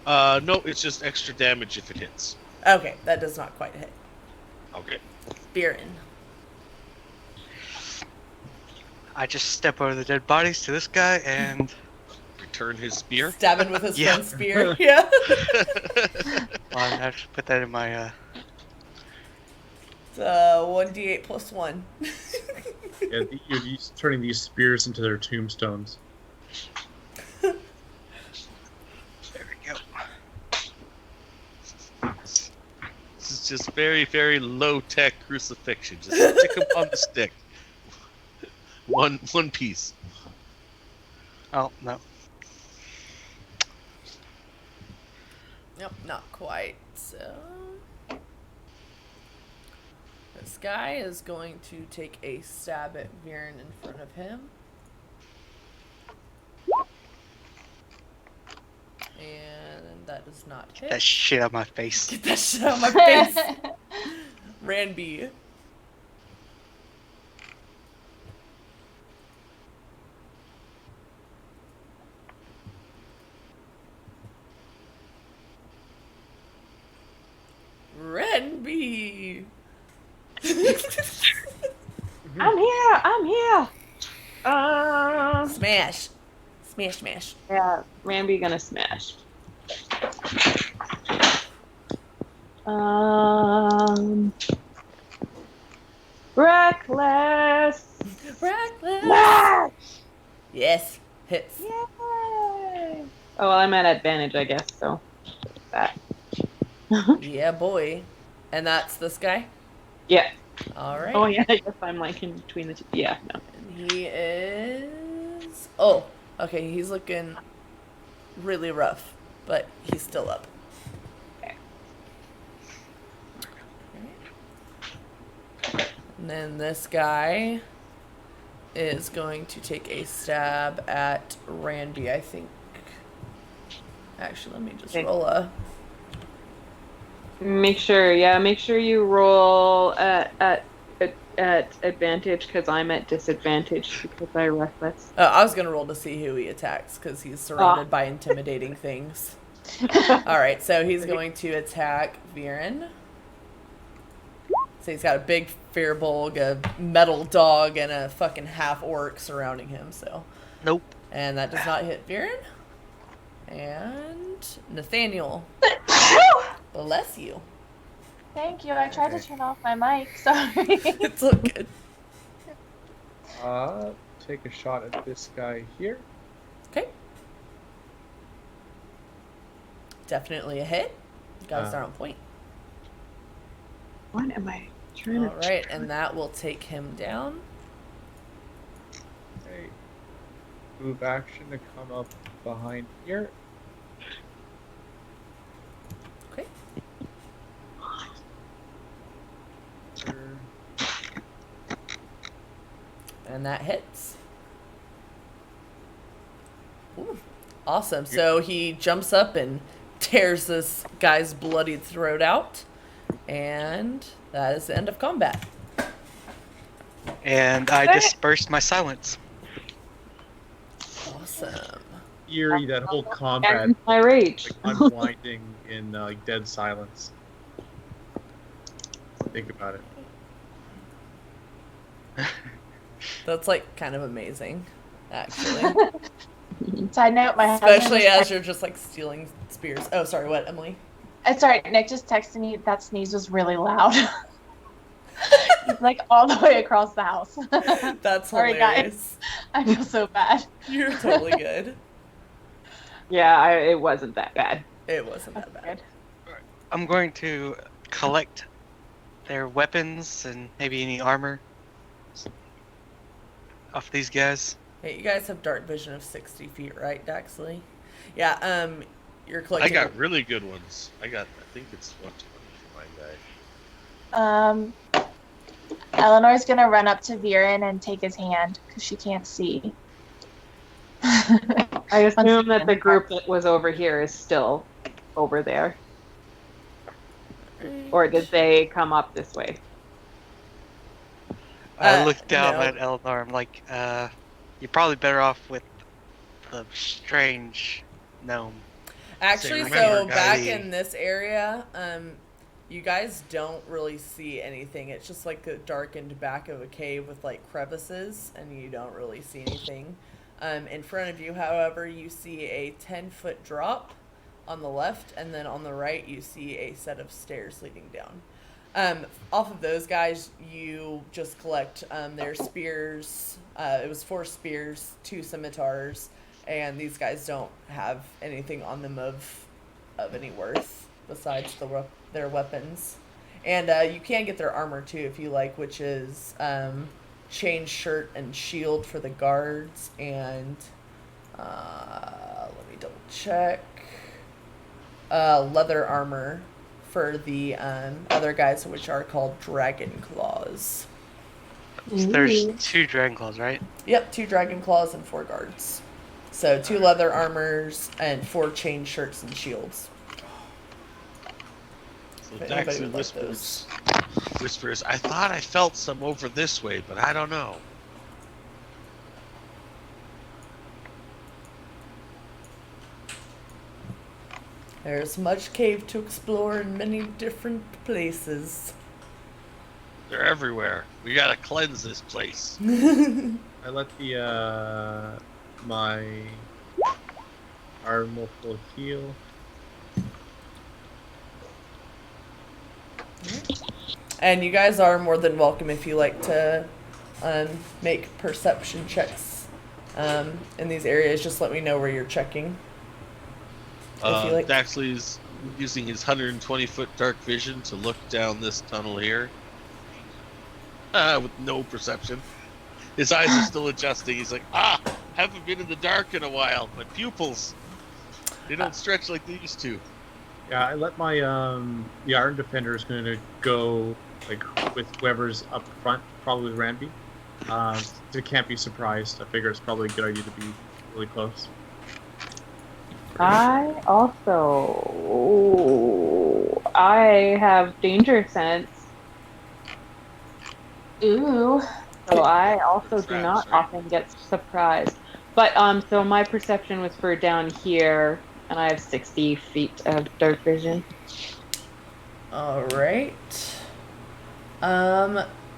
No, it's just extra damage if it hits. Okay, that does not quite hit. Okay. Biren. I just step over the dead bodies to this guy and Return his spear. Stabbing with his Yeah. friend's spear. Yeah. I have to put that in my. It's 1d8 plus 1. Yeah, you're turning these spears into their tombstones. There we go. This is just very, very low-tech crucifixion. Just stick him on the stick. One piece. Oh no. Nope, not quite. So this guy is going to take a stab at Viren in front of him. And that does not hit. That shit out of my face. Get that shit out of my face. Ranby. Ranby. I'm here. Smash. Smash, smash. Yeah, Ramby gonna smash. Reckless. Reckless. Smash! Yes. Hits. Yay! Oh well, I'm at advantage, I guess. So that. Yeah, boy. And that's this guy? Yeah. All right. Oh yeah. I guess I'm like in between the two. Yeah. No. And he is... Oh, okay. He's looking really rough, but he's still up. Okay. And then this guy is going to take a stab at Randy, I think. Actually, let me just Okay. roll a... Make sure you roll at advantage because I'm at disadvantage because I reckless. I was going to roll to see who he attacks because he's surrounded by intimidating things. All right, so he's going to attack Viren. So he's got a big Firbolg, a metal dog, and a fucking half-orc surrounding him, so... Nope. And that does not hit Viren. And Nathaniel. Bless you. Thank you. I tried to Okay. turn off my mic. Sorry. It's all good. Take a shot at this guy here. Okay. Definitely a hit. You guys Uh, are on point. What am I trying All right, and that will take him down. Okay. Move action to come up behind here. Okay. And that hits. Ooh, awesome. So he jumps up and tears this guy's bloodied throat out. And that is the end of combat. And I dispersed my silence. Awesome. Eerie, that whole combat, And my rage. like unwinding in like dead silence. Think about it. That's like kind of amazing, actually. Side note, my husband Especially just as you're just like stealing spears. Oh, sorry, what, Emily? It's all right. Nick just texted me that sneeze was really loud. He's like all the way across the house. That's Sorry, hilarious. I feel so bad. You're totally good. Yeah, it wasn't that bad. It wasn't that bad. I'm going to collect their weapons and maybe any armor off these guys. Hey, you guys have dark vision of 60 feet, right, Daxley? Yeah, you're collecting... I got really good ones. I think it's 120 for my guy. Eleanor's gonna run up to Viren and take his hand because she can't see. I assume that the group that was over here is still over there. Or did they come up this way? I looked down no. at Eleanor. I'm like, you're probably better off with the strange gnome. Actually, Say, so remember, back guy. in this area, you guys don't really see anything. It's just like a darkened back of a cave with like crevices, and you don't really see anything. In front of you, however, you see a 10-foot drop on the left, and then on the right, you see a set of stairs leading down. Off of those guys, you just collect their spears. It was 4 spears, 2 scimitars, and these guys don't have anything on them of any worth besides their weapons. And you can get their armor too if you like, which is chain shirt and shield for the guards, and let me double check. Leather armor for the other guys, which are called dragon claws. So there's 2 dragon claws, right? Yep, 2 dragon claws and 4 guards. So 2 leather armors and 4 chain shirts and shields. So If anybody Daxley would like those. whispers, I thought I felt some over this way, but I don't know. There's much cave to explore in many different places. They're everywhere. We gotta cleanse this place. I let the my armorful heal. And you guys are more than welcome if you like to make perception checks in these areas. Just let me know where you're checking. If you like. Daxley's using his 120-foot dark vision to look down this tunnel here. With no perception. His eyes are still adjusting. He's like, haven't been in the dark in a while. My pupils, they don't stretch like they used to. Yeah, I let my the Iron Defender is going to go like with whoever's up front, probably Ranby. They can't be surprised. I figure it's probably a good idea to be really close. I have danger sense, Ooh. so I also That's do right, not sorry. often get surprised. But so my perception was for down here, and I have 60 feet of dark vision. All right.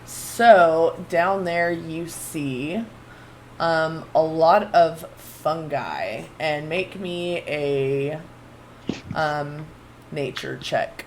So down there you see a lot of fungi, and make me a nature check.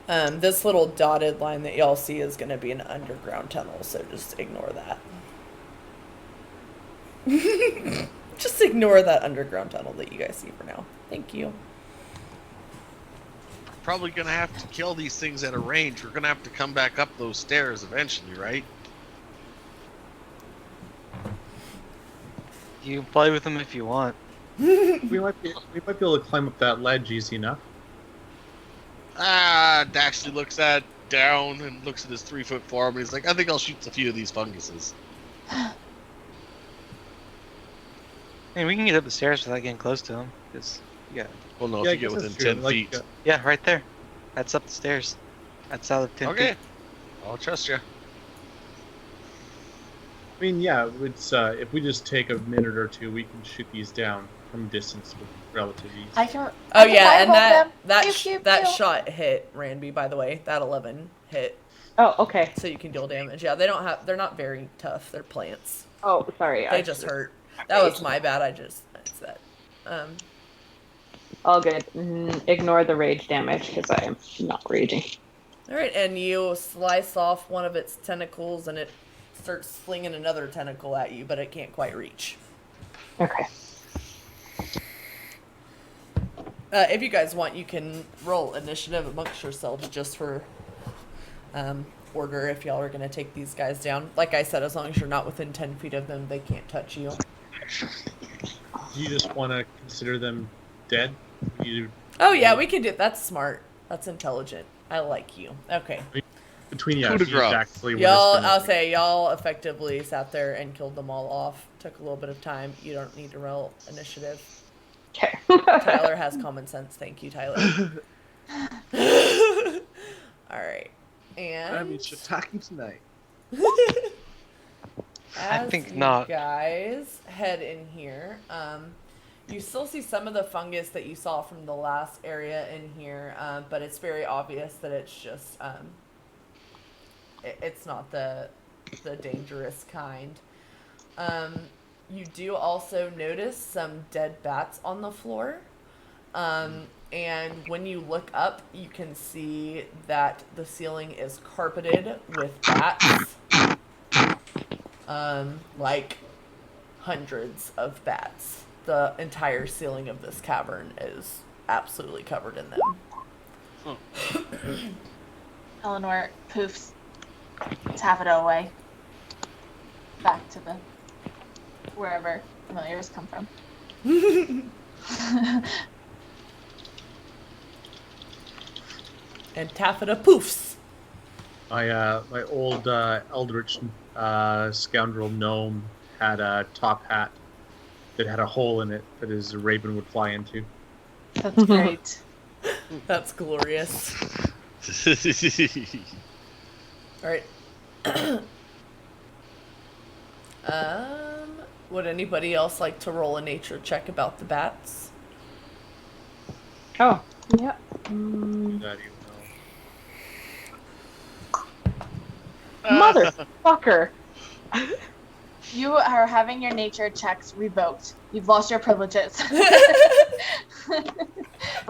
This little dotted line that y'all see is going to be an underground tunnel, so just ignore that. Just ignore that underground tunnel that you guys see for now. Thank you. Probably gonna have to kill these things at a range. We're gonna have to come back up those stairs eventually, right? You can play with them if you want. We might be able to climb up that ledge easy enough. Daxley looks down and looks at his 3-foot form, and he's like, I think I'll shoot a few of these funguses. Hey, we can get up the stairs without getting close to them. Well, no, Yeah, I if you get guess within that's true. 10 Like, feet. Yeah, right there. That's up the stairs. That's out of 10 Okay. feet. I'll trust you. I mean, yeah, it's if we just take a minute or two, we can shoot these down from distance with relative ease. I can. Oh yeah, and them. that Pew, pew, that pew. shot hit Ranby, by the way. That 11 hit, Oh, okay. so you can deal damage. Yeah, they're not very tough. They're plants. Oh, sorry. They just hurt. That was my bad. It's that. All good. Ignore the rage damage because I am not raging. All right, and you slice off one of its tentacles, and it starts flinging another tentacle at you, but it can't quite reach. Okay. If you guys want, you can roll initiative amongst yourselves just for order if y'all are going to take these guys down. Like I said, as long as you're not within 10 feet of them, they can't touch you. Do you just want to consider them dead? Oh, yeah, we can do it. That's smart. That's intelligent. I like you. Okay. Between Coup de grace. actually, Y'all effectively sat there and killed them all off. Took a little bit of time. You don't need to roll initiative. Okay. Tyler has common sense. Thank you, Tyler. All right. And I mean, she's attacking tonight. as think you not. guys head in here, you still see some of the fungus that you saw from the last area in here, but it's very obvious that it's just it's not the dangerous kind. You do also notice some dead bats on the floor. And when you look up, you can see that the ceiling is carpeted with bats. Like hundreds of bats. The entire ceiling of this cavern is absolutely covered in them. Eleanor poofs Taffeta away. Back to the wherever familiars come from. And taffeta poofs. My old eldritch scoundrel gnome had a top hat that had a hole in it that his raven would fly into. That's great. That's glorious. All right. Would anybody else like to roll a nature check about the bats? Oh, yep. That Motherfucker. You are having your nature checks revoked. You've lost your privileges. I'm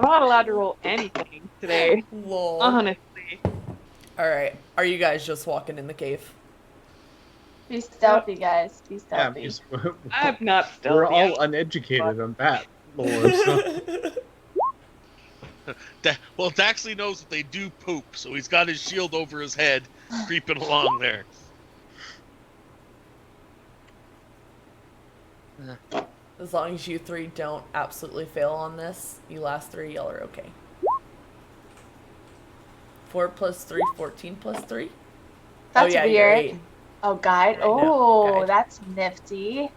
not allowed to roll anything today. Lol. Honestly. All right. Are you guys just walking in the cave? Be stealthy, guys. Be Yeah, stealthy. because I'm not stealthy. we're all uneducated on bat lore. So. Well, Daxley knows that they do poop, so he's got his shield over his head, creeping along there. As long as you three don't absolutely fail on this, you last three, y'all are okay. 4 plus 3, 14 plus 3? That's you're weird. 8. Oh, guide. I know, Oh, guide. that's nifty.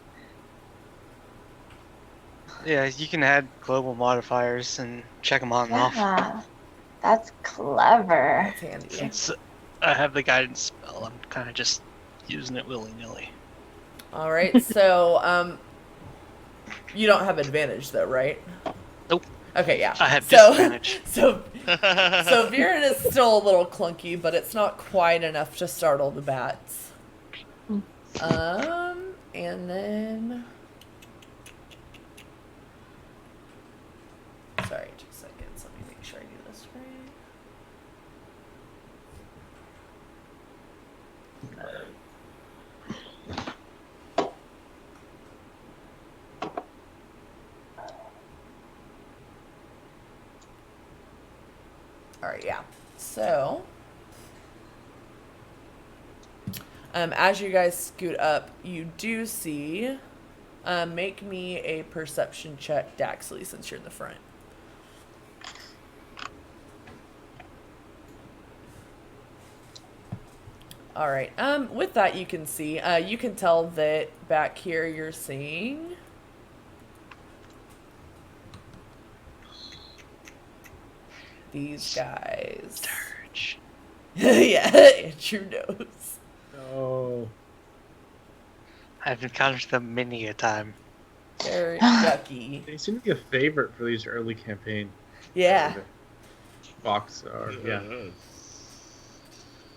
Yeah, you can add global modifiers and check them on and off. Yeah. That's clever. That's handy. Since I have the guidance spell, I'm kind of just using it willy-nilly. All right, so you don't have advantage though, right? Nope. Okay, yeah. I have so, disadvantage. So Viren is still a little clunky, but it's not quite enough to startle the bats. And then sorry, 2 seconds. Let me make sure I do this right. Alright, yeah. So, as you guys scoot up, you do see. Make me a perception check, Daxley, since you're in the front. All right. With that, you can see. You can tell that back here you're seeing. These guys. Sturge. Yeah, Andrew knows. Oh. I've encountered them many a time. They're yucky. They seem to be a favorite for these early campaign. Yeah. Fox or yeah.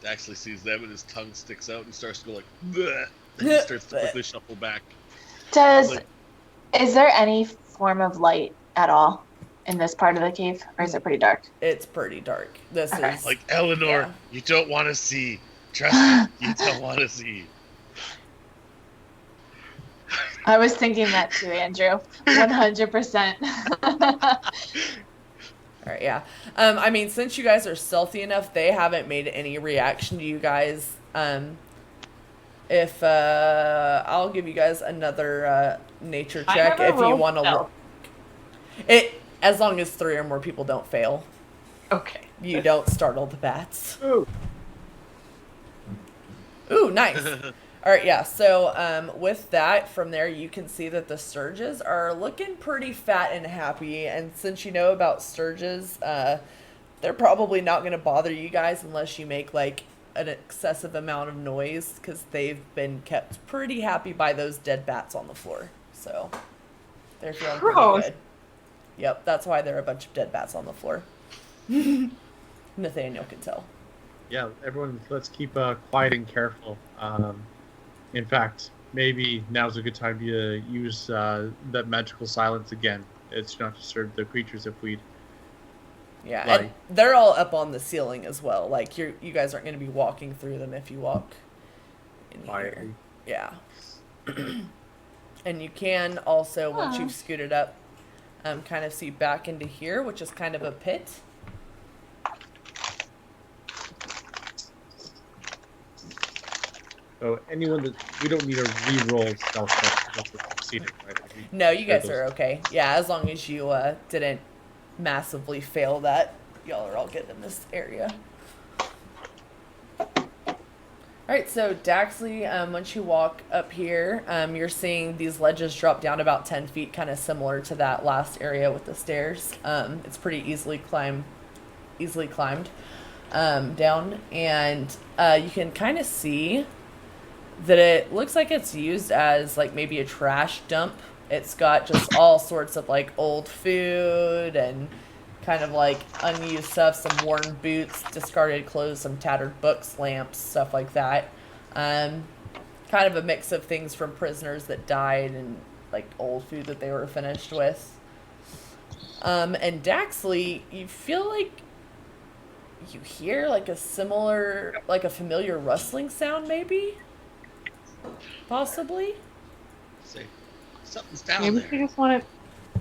Daxley sees them and his tongue sticks out and starts to go like, bleh, and he starts to quickly shuffle back. Is there any form of light at all in this part of the cave, or is it pretty dark? It's pretty dark. This Okay. is Like, Eleanor, yeah. you don't want to see. Trust me, you don't want to see. I was thinking that too, Andrew. 100%. All right, yeah. I mean, since you guys are stealthy enough, they haven't made any reaction to you guys. If I'll give you guys another nature check if you want to look. It as long as 3 or more people don't fail. Okay. You don't startle the bats. Ooh. Ooh, nice. All right, yeah. So with that, from there, you can see that the sturges are looking pretty fat and happy. And since you know about sturges, they're probably not going to bother you guys unless you make like an excessive amount of noise, because they've been kept pretty happy by those dead bats on the floor. So they're feeling pretty good. Yep, that's why there are a bunch of dead bats on the floor. Nathaniel can tell. Yeah, everyone, let's keep quiet and careful. In fact, maybe now's a good time to use that magical silence again. It's not to disturb the creatures if we. Yeah, Like, and they're all up on the ceiling as well. Like you guys aren't going to be walking through them if you walk in quietly. here. Yeah. And you can also, once you've scooted up, kind of see back into here, which is kind of a pit. So anyone that we don't need a re-roll stealth check once we're succeeding, right? Like No, you guys are okay. Yeah, as long as you didn't massively fail that, y'all are all good in this area. Alright, so Daxley, once you walk up here, you're seeing these ledges drop down about 10 feet, kind of similar to that last area with the stairs. It's pretty easily climbed down, and you can kind of see that it looks like it's used as like maybe a trash dump. It's got just all sorts of like old food and kind of like unused stuff, some worn boots, discarded clothes, some tattered books, lamps, stuff like that. Kind of a mix of things from prisoners that died and like old food that they were finished with. And Daxley, you feel like you hear like a familiar rustling sound, maybe? Possibly? Say, something's down Maybe there. we just want to.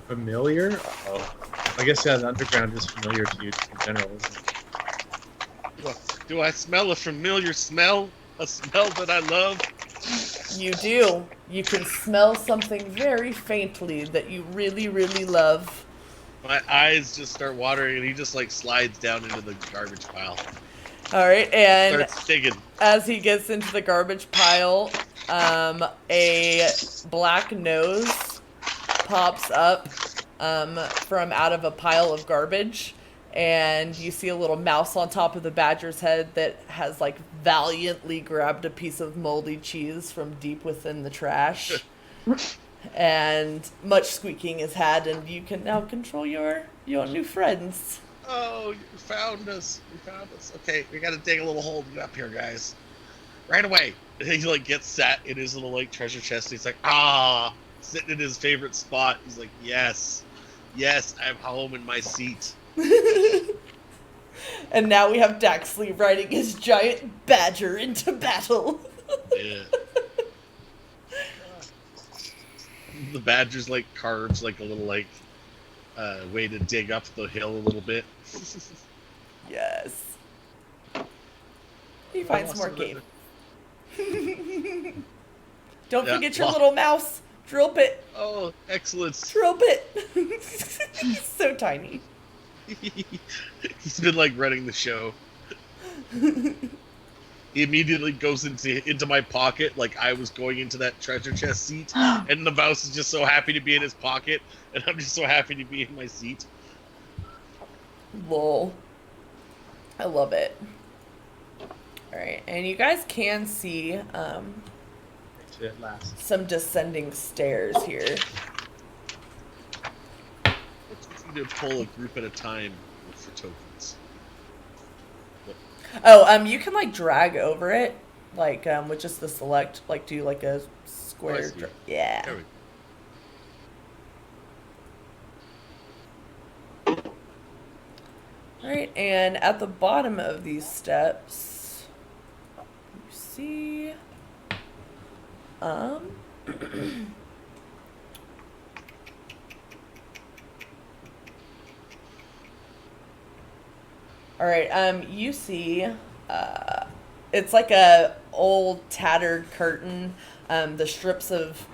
familiar? Uh-oh. I guess yeah, the underground is familiar to you in general, isn't it? Do I smell a familiar smell? A smell that I love? You do. You can smell something very faintly that you really, really love. My eyes just start watering, and he just like slides down into the garbage pile. All right, and Starts digging. as he gets into the garbage pile, a black nose pops up from out of a pile of garbage, and you see a little mouse on top of the badger's head that has like valiantly grabbed a piece of moldy cheese from deep within the trash. And much squeaking is had, and you can now control your new friends. Oh, you found us. You found us. Okay, we gotta dig a little hole to get up here, guys. Right away. And he like gets sat in his little like treasure chest. And he's like, sitting in his favorite spot. He's like, yes, I'm home in my seat. And now we have Daxley riding his giant badger into battle. Yeah. The badger's like carves like a little like way to dig up the hill a little bit. Yes. He Oh, finds more awesome. cave. Don't Yeah, forget your well- little mouse. Drill bit. Oh, excellent. Drill bit. He's so tiny. He's been like running the show. He immediately goes into my pocket like I was going into that treasure chest seat, and the mouse is just so happy to be in his pocket, and I'm just so happy to be in my seat. Lol. I love it. Alright, and you guys can see At last. some descending stairs here. It's easy to pull a group at a time for tokens. Oh, you can like drag over it, like with just the select, like do like a square. see. Yeah. There we go. All right, and at the bottom of these steps, you see, all right, you see, it's like a old tattered curtain. The strips of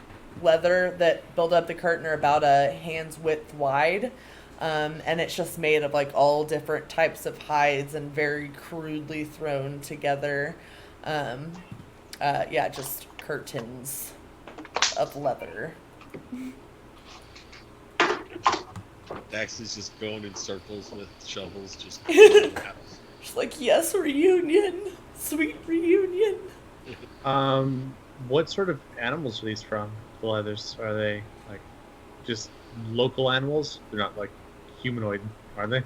leather that build up the curtain are about a hand's width wide. And it's just made of like all different types of hides and very crudely thrown together. Yeah, just curtains of leather. Dax is just going in circles with shovels, just. Just like, yes, reunion, sweet reunion. What sort of animals are these from? The leathers, are they like just local animals? They're not like humanoid, are they?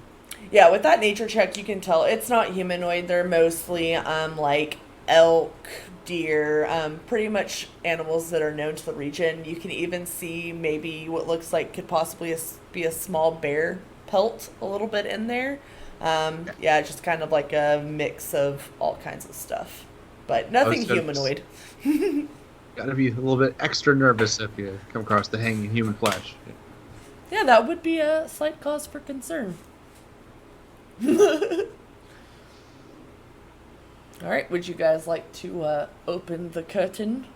Yeah, with that nature check, you can tell it's not humanoid. They're mostly like elk, deer, pretty much animals that are known to the region. You can even see maybe what looks like could possibly be a small bear pelt a little bit in there. Yeah, just kind of like a mix of all kinds of stuff, but nothing humanoid. Gotta be a little bit extra nervous if you come across the hanging human flesh. Yeah, that would be a slight cause for concern. All right, would you guys like to open the curtain?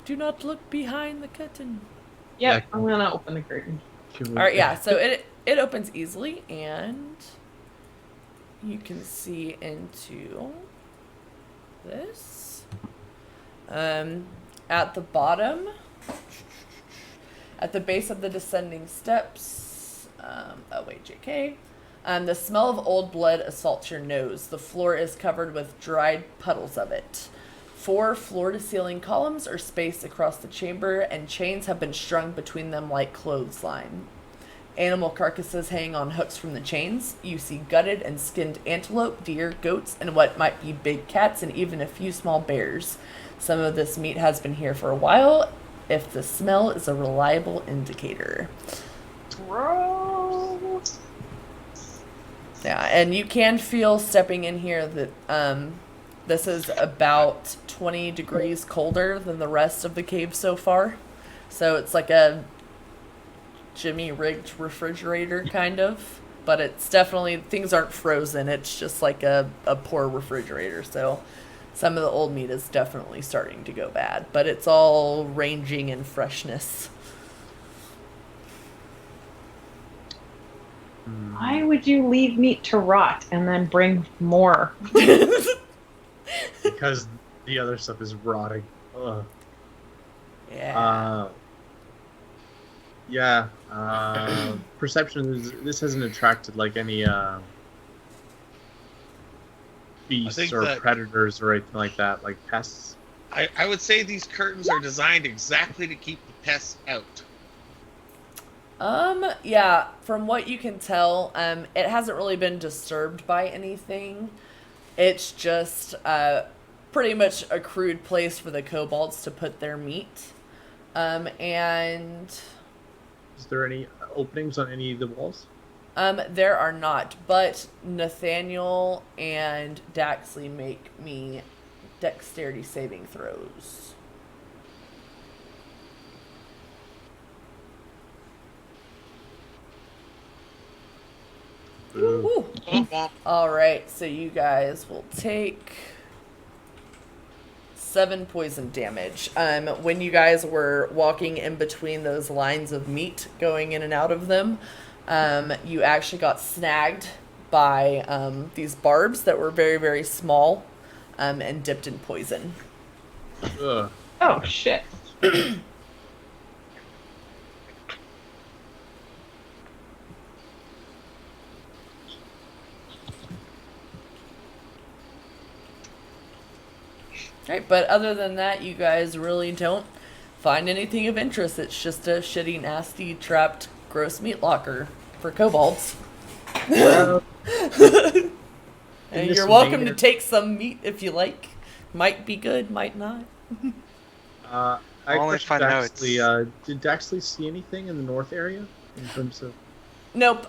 Do not look behind the curtain. Yep, Yeah. I'm gonna open the curtain. All right, yeah, so it opens easily, and you can see into this. At the bottom, at the base of the descending steps, oh wait, JK. The smell of old blood assaults your nose. The floor is covered with dried puddles of it. 4 floor-to-ceiling columns are spaced across the chamber, and chains have been strung between them like clothesline. Animal carcasses hang on hooks from the chains. You see gutted and skinned antelope, deer, goats, and what might be big cats, and even a few small bears. Some of this meat has been here for a while, if the smell is a reliable indicator. Gross. Yeah, and you can feel stepping in here that this is about 20 degrees colder than the rest of the cave so far. So it's like a Jimmy rigged refrigerator kind of, but it's definitely, things aren't frozen. It's just like a poor refrigerator. So some of the old meat is definitely starting to go bad, but it's all ranging in freshness. Why would you leave meat to rot and then bring more? Because the other stuff is rotting. Ugh. Yeah. Yeah. Perception is, this hasn't attracted like any beasts think or that- predators or anything like that, like pests. I would say these curtains are designed exactly to keep the pests out. Yeah, from what you can tell, it hasn't really been disturbed by anything. It's just pretty much a crude place for the kobolds to put their meat. And Is there any openings on any of the walls? there are not, but Nathaniel and Daxley make me dexterity saving throws. Woo. All right, so you guys will take 7 poison damage. When you guys were walking in between those lines of meat, going in and out of them, you actually got snagged by these barbs that were very, very small, and dipped in poison. Ugh. Oh shit. Right, but other than that, you guys really don't find anything of interest. It's just a shitty, nasty, trapped, gross meat locker for kobolds. Well, And this you're welcome main- to take some meat if you like. Might be good, might not. I Only question if I know it's- Daxley, did Daxley see anything in the north area in terms of? Nope.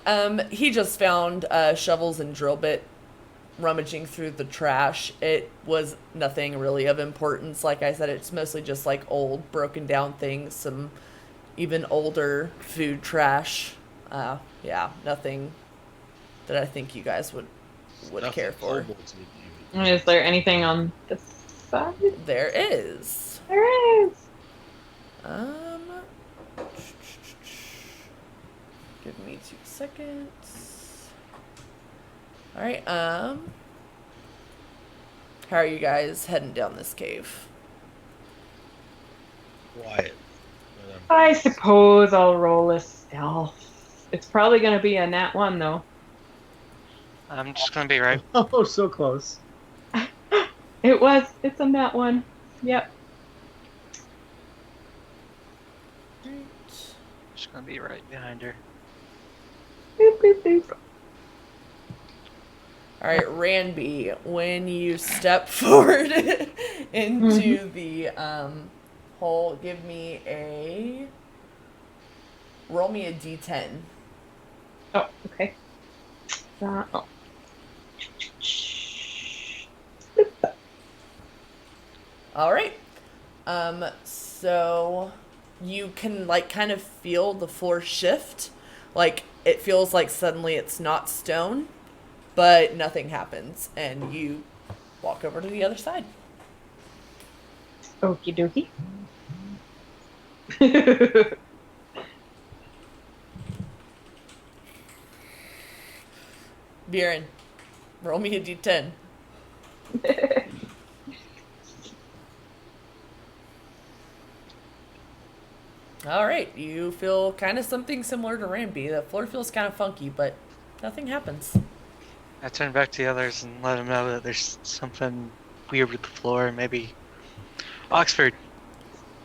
He just found shovels and drill bit rummaging through the trash. It was nothing really of importance. Like I said, it's mostly just like old, broken down things, some even older food trash. Yeah, nothing that I think you guys would Nothing care for. kobolds would even- Is there anything on this side? There is. There is. Give me 2 seconds. All right. How are you guys heading down this cave? Quiet. I suppose I'll roll a stealth. It's probably gonna be a nat 1 though. I'm just gonna be right. Oh, so close. It's a nat 1. Yep. Just gonna be right behind her. Boop, boop, boop. All right, Ranby, when you step forward into the hole, roll me a d10. Oh, okay. Oh. All right. So you can like kind of feel the floor shift. Like it feels like suddenly it's not stone, but nothing happens, and you walk over to the other side. Okie dokie. Viren, roll me a d10. All right, you feel kind of something similar to Ranby. The floor feels kind of funky, but nothing happens. I turn back to the others and let them know that there's something weird with the floor. Maybe Oxford.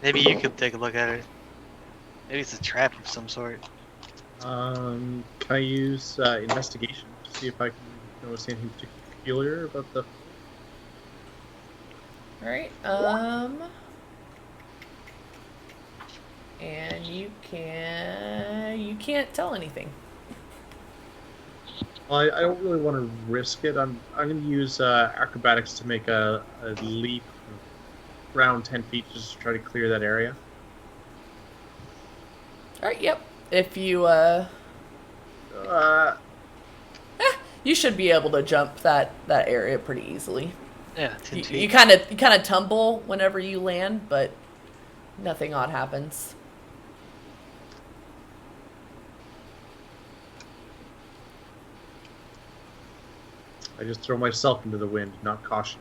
Maybe you could take a look at it. Maybe it's a trap of some sort. Can I use investigation to see if I can notice anything peculiar about the? All right. And you can't tell anything. Well, I don't really want to risk it. I'm going to use acrobatics to make a leap around 10 feet just to try to clear that area. All right. Yep. If you you should be able to jump that area pretty easily. Yeah, 10 You feet. kind of tumble whenever you land, but nothing odd happens. I just throw myself into the wind, not caution.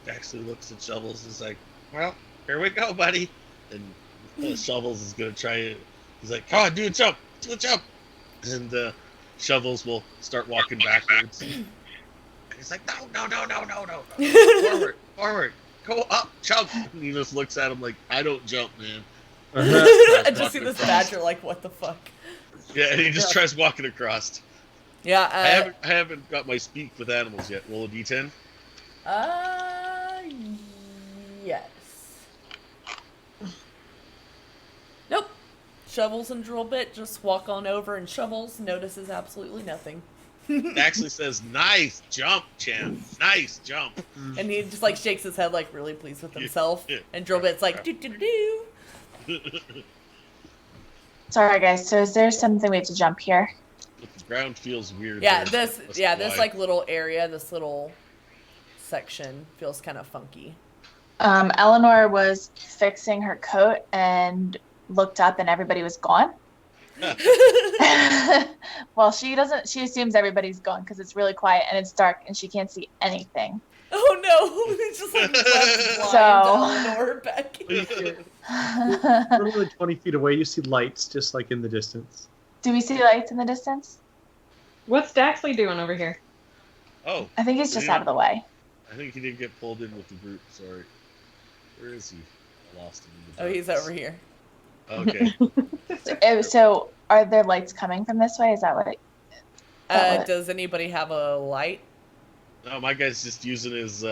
Actually looks at Shovels and is like, well, here we go, buddy. And Shovels is going to try it. He's like, come on, do a jump. Do a jump. And Shovels will start walking backwards. And he's like, no. Forward, forward. Go up, jump. And he just looks at him like, I don't jump, man. I just see this badger like, what the fuck? Yeah, and he just tries walking across. Yeah. I haven't got my speak with animals yet. Roll a d10. Yes. Nope. Shovels and drill bit just walk on over, and Shovels notices absolutely nothing. Actually says, nice jump, champ. Nice jump. And he just like shakes his head like really pleased with himself. Yeah. And drill bit's like, do do do do. Sorry, guys. So is there something we have to jump here? If the ground feels weird. Yeah, that's this why. like little area, this little section feels kind of funky. Eleanor was fixing her coat and looked up and everybody was gone. Well, she assumes everybody's gone because it's really quiet and it's dark and she can't see anything. Oh no, it's just like left blind So- Eleanor back here. We're only 20 feet away. You see lights just like in the distance. Do we see lights in the distance? What's Daxley doing over here? Oh, I think he's just out of the way. I think he didn't get pulled in with the group. Sorry. Where is he? I lost him. In the Oh, he's darkness. over here. Okay. So are there lights coming from this way? Is that what? Does anybody have a light? No, my guy's just using his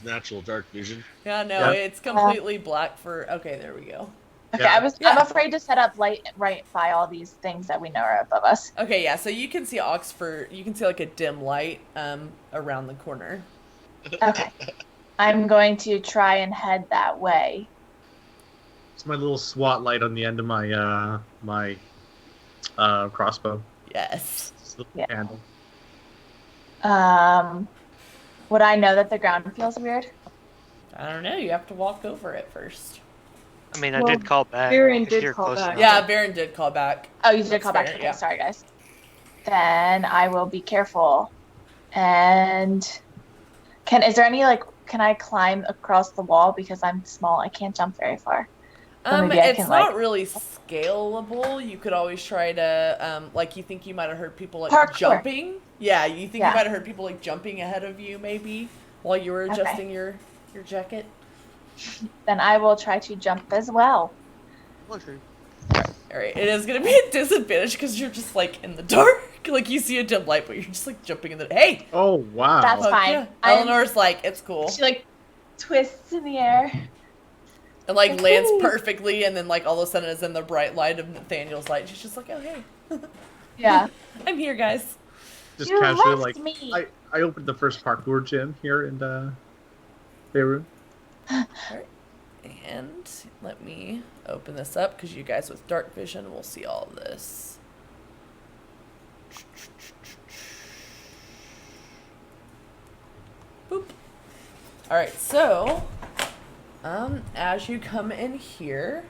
natural dark vision. Yeah, no, Yeah. it's completely black for. Okay, there we go. Okay, Yeah. I'm afraid to set up light right by all these things that we know are above us. Okay, yeah, so you can see Oxford. You can see like a dim light around the corner. Okay. I'm going to try and head that way. It's my little SWAT light on the end of my crossbow. Yes. It's the Yeah. handle. Would I know that the ground feels weird? I don't know. You have to walk over it first. I mean, I Well, did call back. Baron if did you're call close back. enough. Yeah, Baron did call back. Oh, you did That's call back. fair, Okay, yeah. sorry, guys. Then I will be careful. And is there any can I climb across the wall because I'm small? I can't jump very far. Or maybe I It's can, not really scalable. You could always try to, you think you might have heard people like Parkour. jumping. Yeah, you think Yeah. you might have heard people like jumping ahead of you maybe while you were Okay. adjusting your jacket. Then I will try to jump as well. Okay. All right, it is gonna be a disadvantage because you're just like in the dark. Like you see a dim light, but you're just like jumping in the. Hey, Oh wow! That's fuck fine. yeah. I'm- Eleanor's like, it's cool. She twists in the air. It like lands Ooh. perfectly, and then like all of a sudden it's in the bright light of Nathaniel's light. She's just like, oh hey, Yeah. I'm here, guys. Just You casually left like me. I opened the first parkour gym here in Beirut. And let me open this up because you guys with dark vision will see all of this. Boop. All right, so as you come in here,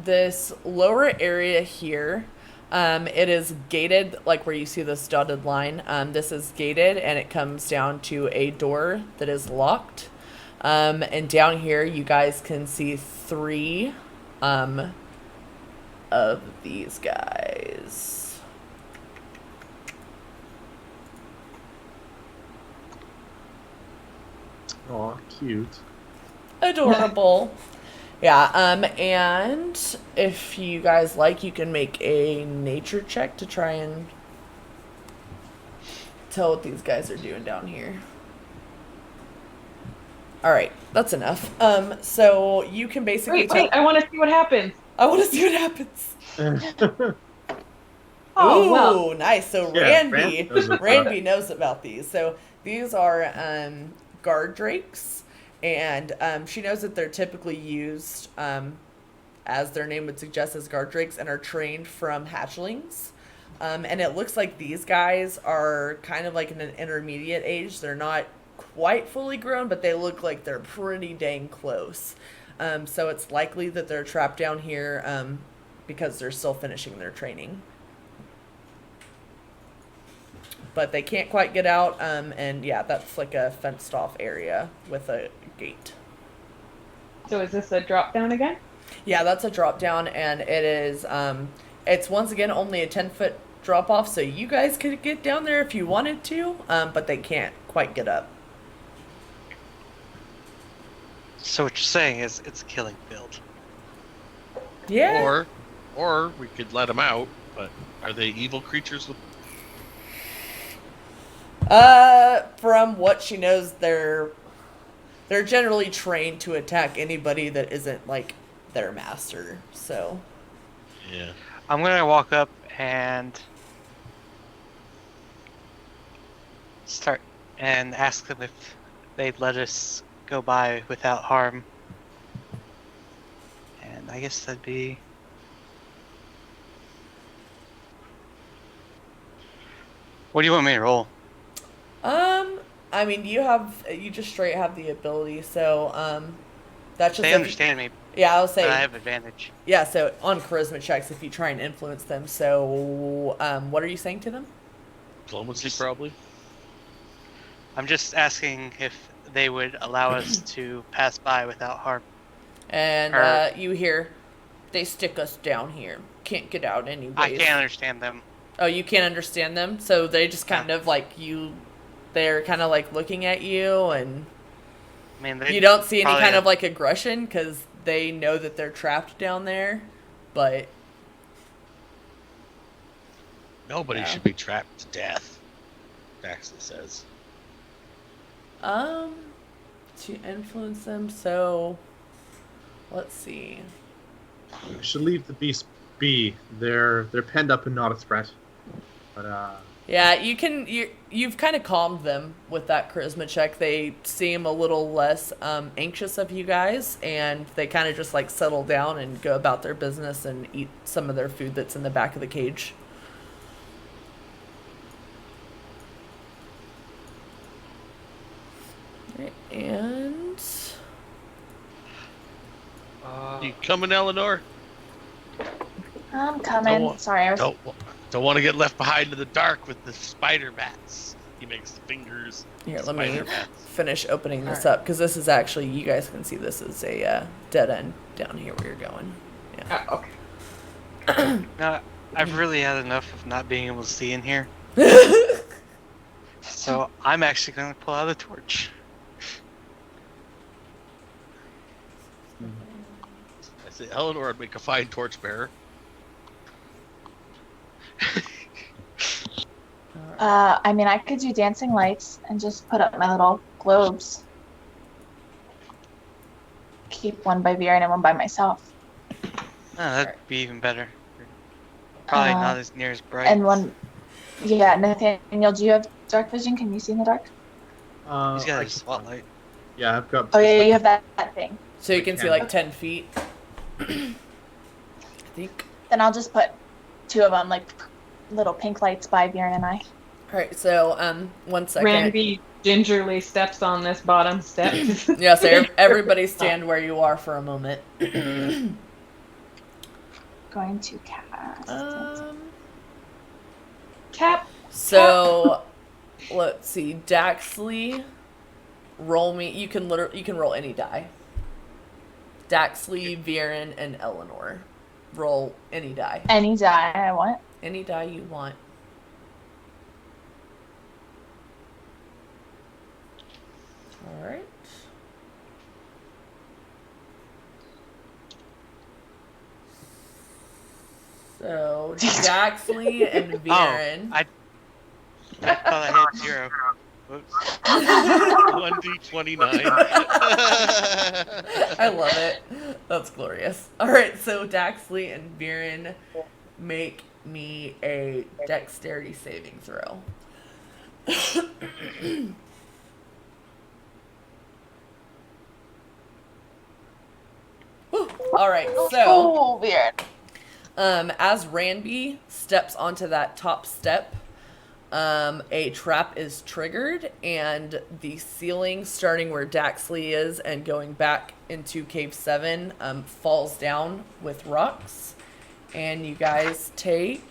this lower area here, it is gated, like where you see this dotted line. This is gated, and it comes down to a door that is locked. And down here, you guys can see 3 of these guys. Oh, cute. Adorable. Yeah, and if you guys like, you can make a nature check to try and tell what these guys are doing down here. Alright, that's enough. So you can basically Wait, I want to see what happens. I want to see what happens. Oh, Ooh, well. nice. So Yeah, Randy knows about these. So these are guard drakes, and she knows that they're typically used, as their name would suggest, as guard drakes, and are trained from hatchlings. And it looks like these guys are kind of like in an intermediate age. They're not quite fully grown, but they look like they're pretty dang close. So it's likely that they're trapped down here because they're still finishing their training. But they can't quite get out, and yeah, that's like a fenced off area with a gate. So is this a drop down again? Yeah, that's a drop down, and it is, it's once again only a 10-foot drop off, so you guys could get down there if you wanted to, but they can't quite get up. So what you're saying is it's a killing build. Yeah. Or we could let them out. But are they evil creatures with? From what she knows, they're generally trained to attack anybody that isn't like their master. So Yeah. I'm gonna walk up and start and ask them if they'd let us go by without harm. And I guess that'd be... What do you want me to roll? I mean, you just straight have the ability, so that's just They understand me, yeah, I'll but say I have advantage. yeah. So on charisma checks, if you try and influence them, so what are you saying to them? Diplomacy, probably. I'm just asking if they would allow us to pass by without harm. And you hear, they stick us down here. Can't get out anyways. I can't understand them. Oh, you can't understand them? So they just kind of like they're kind of like looking at you, and I mean, you don't see any kind of like aggression because they know that they're trapped down there, but Nobody should be trapped to death, Daxley says. to influence them, so let's see. We should leave the beasts be. They're penned up and not a threat. But Yeah, you've kind of calmed them with that charisma check. They seem a little less anxious of you guys, and they kind of just like settle down and go about their business and eat some of their food that's in the back of the cage. Right, and You coming, Eleanor? I'm coming. Don't- Sorry, I was. Don't want to get left behind in the dark with the spider bats. He makes the fingers. here, let me Spider bats. finish opening this up because this is actually, you guys can see this is a dead end down here where you're going. Yeah. Okay. No, I've really had enough of not being able to see in here. So I'm actually going to pull out a torch. I say Eleanor would make a fine torchbearer. I mean, I could do dancing lights and just put up my little globes. Keep one by Viren and one by myself. Oh, that'd be even better. Probably not as near as bright. And one, yeah, Nathaniel, do you have dark vision? Can you see in the dark? He's got a spotlight. yeah, I've got. Oh yeah, you have that thing. So you can see like 10 feet. I think. Then I'll just put two of them, like little pink lights by Viren and I. Alright, so 1 second. Randy gingerly steps on this bottom step. Yeah, so everybody stand where you are for a moment. Going to cast. Cap. So let's see, Daxley, roll me. You can roll any die. Daxley, Viren, and Eleanor. Roll any die. Any die I want. Any die you want. All right. So Daxley and Viren. I thought I hit 0. Whoops. 1d29. I love it. That's glorious. All right, so Daxley and Viren, make me a dexterity saving throw. Whew. All right, so Oh, weird. as Ranby steps onto that top step, a trap is triggered, and the ceiling, starting where Daxley is and going back into Cave 7, falls down with rocks. And you guys take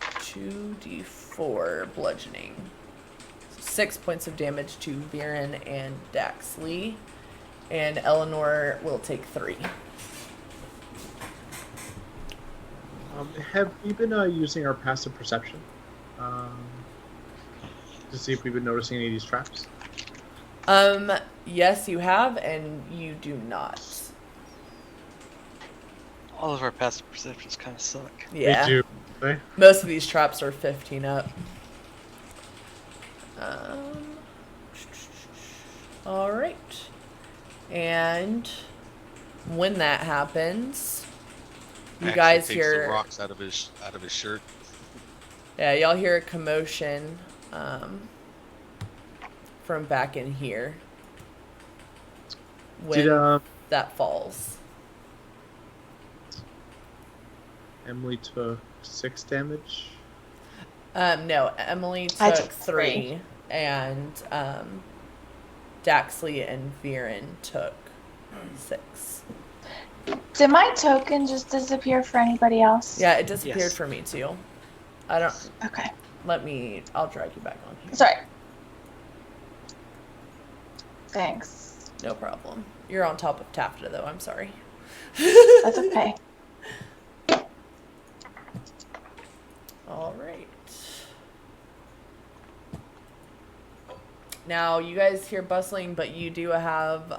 2d4 bludgeoning. 6 points of damage to Viren and Daxley. And Eleanor will take 3. Have we been using our passive perception to see if we've been noticing any of these traps? Yes, you have, and you do not. All of our passive perceptions kind of suck. Yeah. They do. Okay. Most of these traps are 15 up. All right. And when that happens, you Actually guys takes hear the rocks out of his shirt. Yeah, y'all hear a commotion from back in here when Did that falls. Emily took 6 damage? No, Emily I took took 3, and Daxley and Viren took 6. Did my token just disappear for anybody else? Yeah, it disappeared Yes. for me too. I don't. Okay. I'll drag you back on here. Sorry. Thanks. No problem. You're on top of Tafta though. I'm sorry. That's okay. All right. Now you guys hear bustling, but you do have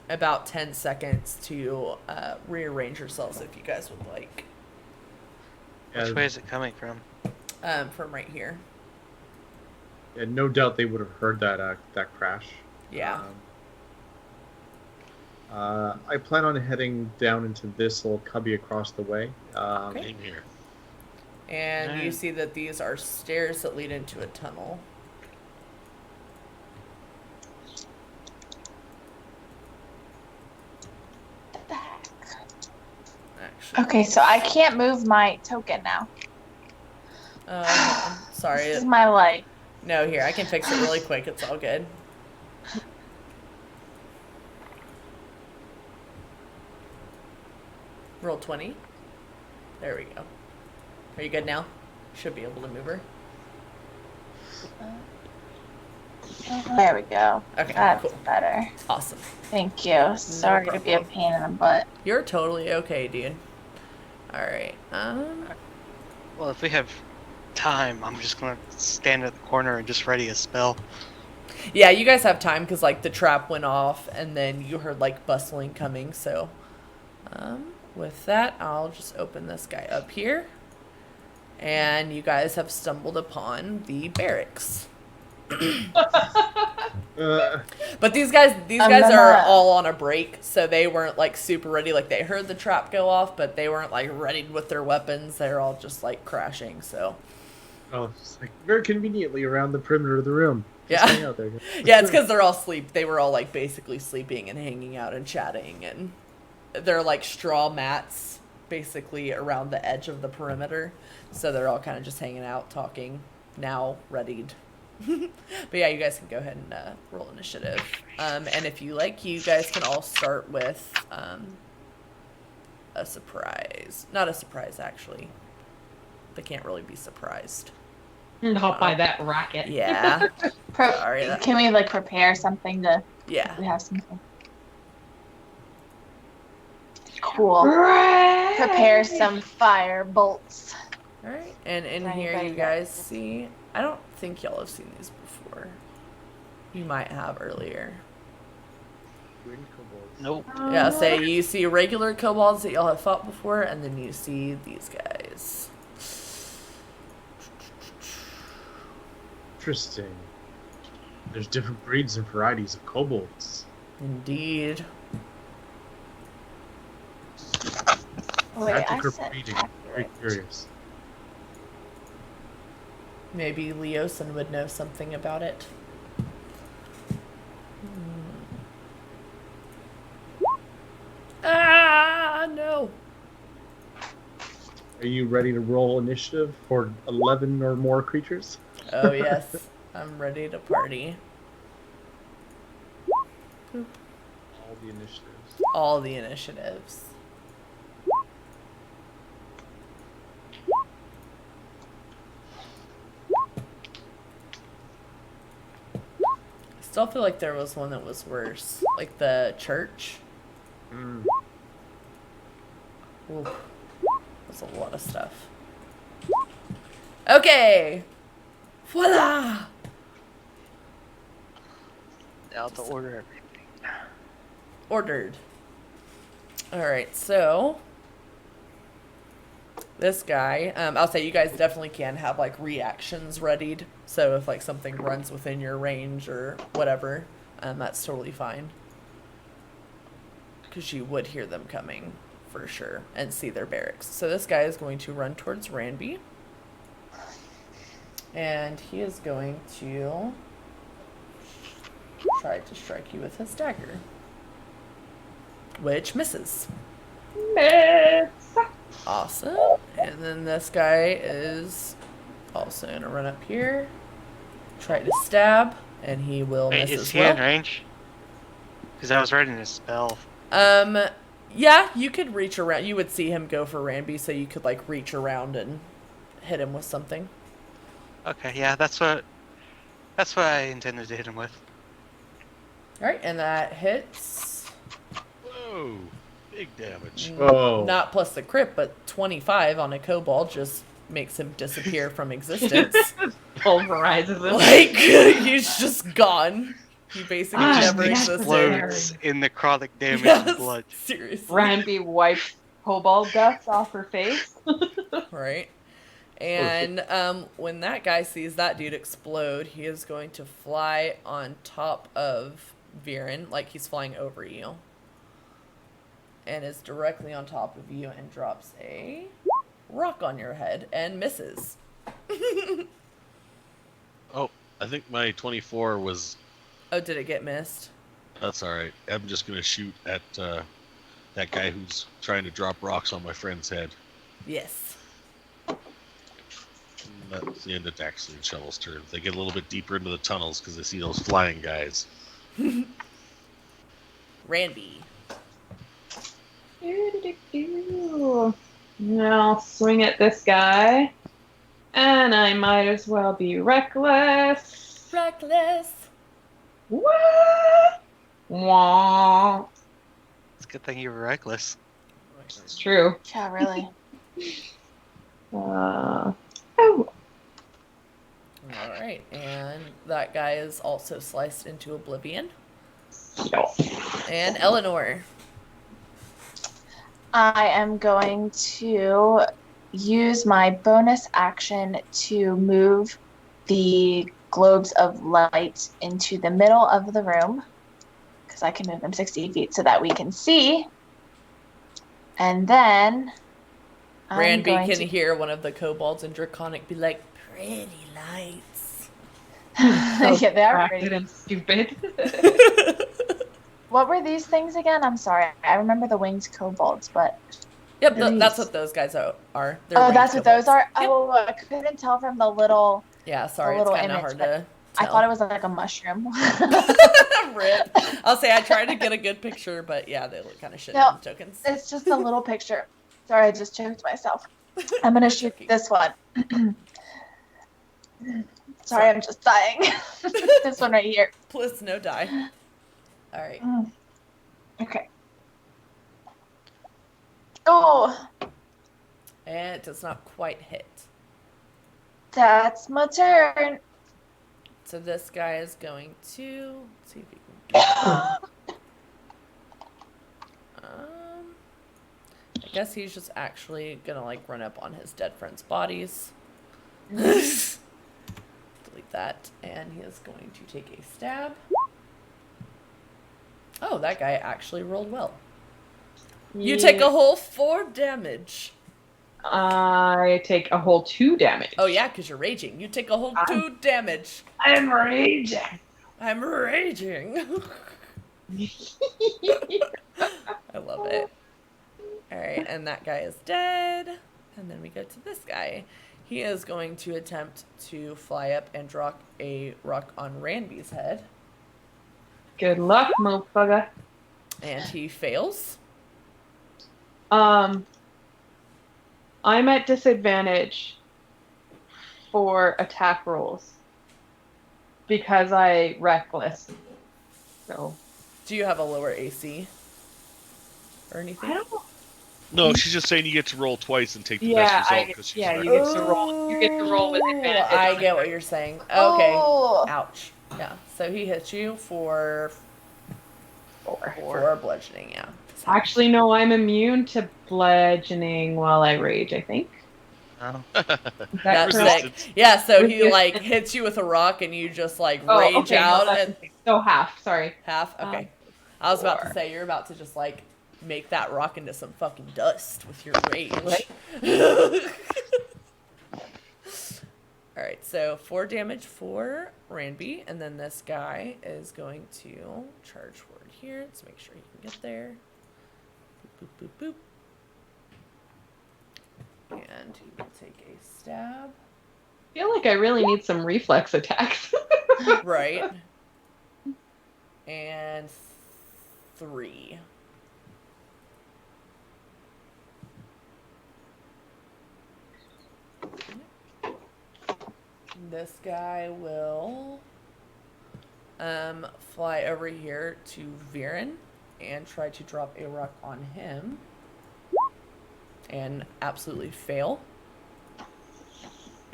about 10 seconds to rearrange yourselves if you guys would like. Yeah, Which way is it coming from? From right here. yeah, no doubt they would have heard that crash. Yeah. I plan on heading down into this little cubby across the way. Okay. Same here. And you Alright. see that these are stairs that lead into a tunnel. What the heck? Actually. Okay, so I can't move my token now. Sorry. This is my life. No, here, I can fix it really quick. It's all good. Roll 20. There we go. Are you good now? Should be able to move her. There we go. Okay, That's cool. better. Awesome. Thank you. Sorry to be a problem. pain in the butt. You're totally okay, dude. Alright. Well, if we have time, I'm just gonna stand at the corner and just ready a spell. Yeah, you guys have time because, like, the trap went off and then you heard, like, bustling coming. So, with that, I'll just open this guy up here. And you guys have stumbled upon the barracks. But these guys are all on a break, so they weren't like super ready. Like they heard the trap go off, but they weren't like ready with their weapons. They're all just like crashing. So Oh, it's like very conveniently around the perimeter of the room. Just hang yeah, out there. yeah, it's because they're all asleep. They were all like basically sleeping and hanging out and chatting, and they're like straw mats basically around the edge of the perimeter. So they're all kind of just hanging out, talking. Now readied. But yeah, you guys can go ahead and roll initiative. And if you like, you guys can all start with a surprise. Not a surprise, actually. They can't really be surprised. Not by that racket. Yeah. Sorry, that- Can we like prepare something to? Yeah. We have something. Cool. Right. Prepare some fire bolts. All right. And in Does here, anybody you got guys this? see. I don't think y'all have seen these before. You might have earlier. Wind kobolds. Nope. Yeah, say you see regular kobolds that y'all have fought before, and then you see these guys. Interesting. There's different breeds and varieties of kobolds. Indeed. Wait, I Magic or said breeding? accurate. Very curious. Maybe Leosin would know something about it. Ah, no. Are you ready to roll initiative for 11 or more creatures? Oh, yes. I'm ready to party. All the initiatives. All the initiatives. I still feel like there was one that was worse. Like the church. Mm. Ooh, that's a lot of stuff. Okay. Voila. Now to order everything. Ordered. Alright, so this guy, I'll say you guys definitely can have like reactions readied. So if like something runs within your range or whatever, that's totally fine. Because you would hear them coming for sure and see their barracks. So this guy is going to run towards Ranby. And he is going to try to strike you with his dagger, which misses. Miss. Awesome. And then this guy is also gonna run up here, try to stab, and he will Wait, miss is as he in well. range? Because I was writing a spell. Yeah, you could reach around. You would see him go for Ranby, so you could like reach around and hit him with something. Okay, yeah, that's what I intended to hit him with. All right, and that hits. Whoa, big damage. Whoa. Not plus the crit, but 25 on a kobold just makes him disappear from existence. Pulverizes him. Like, he's just gone. He basically Ah, never yes, existed. Explodes in necrotic damage Yes, and blood. seriously. Randy wipes cobalt dust off her face. Right. And when that guy sees that dude explode, he is going to fly on top of Viren, like he's flying over you. And is directly on top of you and drops a rock on your head and misses. Oh, I think my 24 was. Oh, did it get missed? That's all right. I'm just gonna shoot at that guy who's trying to drop rocks on my friend's head. Yes. And that's the end of Daxley and Shovel's turn. They get a little bit deeper into the tunnels because they see those flying guys. Randy. Now I'll swing at this guy. And I might as well be reckless. Reckless. What? Wah. It's a good thing you were reckless. It's true. Yeah, really. Oh. Alright, and that guy is also sliced into oblivion. And Eleanor. I am going to use my bonus action to move the globes of light into the middle of the room, because I can move them 60 feet so that we can see. And then Randy can hear one of the kobolds in Draconic be like, pretty lights. Yeah, they are Distracted pretty. and stupid. What were these things again? I'm sorry. I remember the winged kobolds, but Yep, Nice. that's what those guys are. They're oh, winged that's what those kobolds. are. Yep. Oh, I couldn't tell from the little. Yeah, sorry, a it's little kind of image, hard to I tell. thought it was like a mushroom. Rip. I'll say I tried to get a good picture, but yeah, they look kind of shitty No, in tokens. It's just a little picture. Sorry, I just choked myself. I'm gonna shoot this one. Sorry, I'm just dying. This one right here. Plus no die. All right. Okay. Oh, And it does not quite hit. that's my turn. So this guy is going to let's see if he can. I guess he's just actually gonna like run up on his dead friend's bodies. Delete that, and he is going to take a stab. Oh, that guy actually rolled well. You take a whole 4 damage. I take a whole 2 damage. Oh yeah, because you're raging. You take a whole 2 damage. I'm raging. I'm raging. I love it. Alright, and that guy is dead. And then we go to this guy. He is going to attempt to fly up and drop a rock on Randy's head. Good luck, motherfucker. And he fails. I'm at disadvantage for attack rolls because I reckless. So Do you have a lower AC? Or anything? I don't. No, she's just saying you get to roll twice and take the Yeah, best result because she's yeah, reckless. you get to roll. You get to roll with advantage. I get what you're saying. Okay. Oh. Ouch. Yeah. So he hits you for 4. 4 bludgeoning, yeah. Actually, no, I'm immune to bludgeoning while I rage, I think. Oh. Is that That's correct? Resistance. Yeah, so he Resistance. like hits you with a rock and you just like Oh, rage okay, no, out that's and okay. So half, sorry. half. Okay. I was about to 4. say you're about to just like make that rock into some fucking dust with your rage. Right. Alright, so 4 damage for Ranby, and then this guy is going to charge forward here. Let's make sure he can get there. Boop, boop, boop, boop. And he will take a stab. I feel like I really need some reflex attacks. Right. And 3. This guy will fly over here to Viren and try to drop a rock on him and absolutely fail.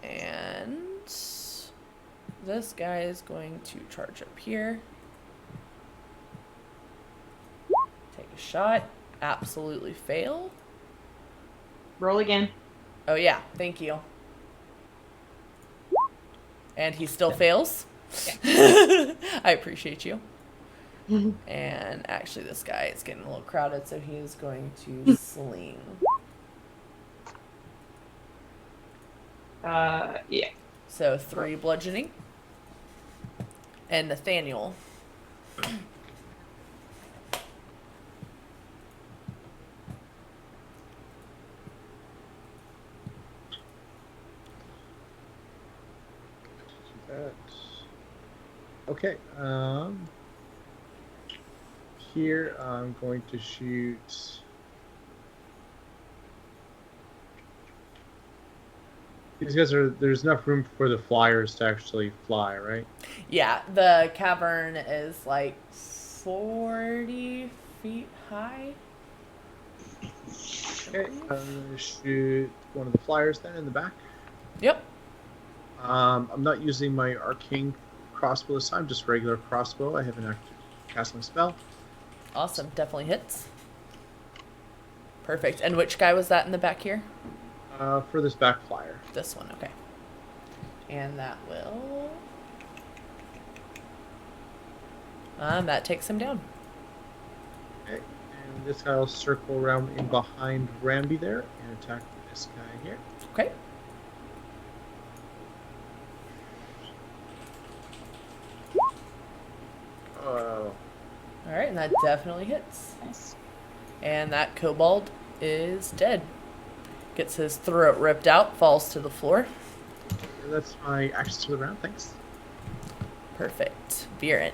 And this guy is going to charge up here. Take a shot. Absolutely fail. Roll again. Oh yeah, thank you. And he still fails. I appreciate you. And actually this guy is getting a little crowded, so he is going to sling. Yeah. So 3 bludgeoning. And Nathaniel. Okay. Here I'm going to shoot. These guys are. There's enough room for the flyers to actually fly, right? Yeah, the cavern is like 40 feet high. Okay. I'm going to shoot one of the flyers then in the back. Yep. I'm not using my arcane crossbow this time, just regular crossbow. I haven't actually cast my spell. Awesome. Definitely hits. Perfect. And which guy was that in the back here? For this back flyer. This one. Okay. And that will... that takes him down. Okay. And this guy will circle around in behind Ramby there and attack this guy here. Okay. Oh. Alright, and that definitely hits. Nice. And that kobold is dead. Gets his throat ripped out, falls to the floor. That's my actions to the round, thanks. Perfect. Viren.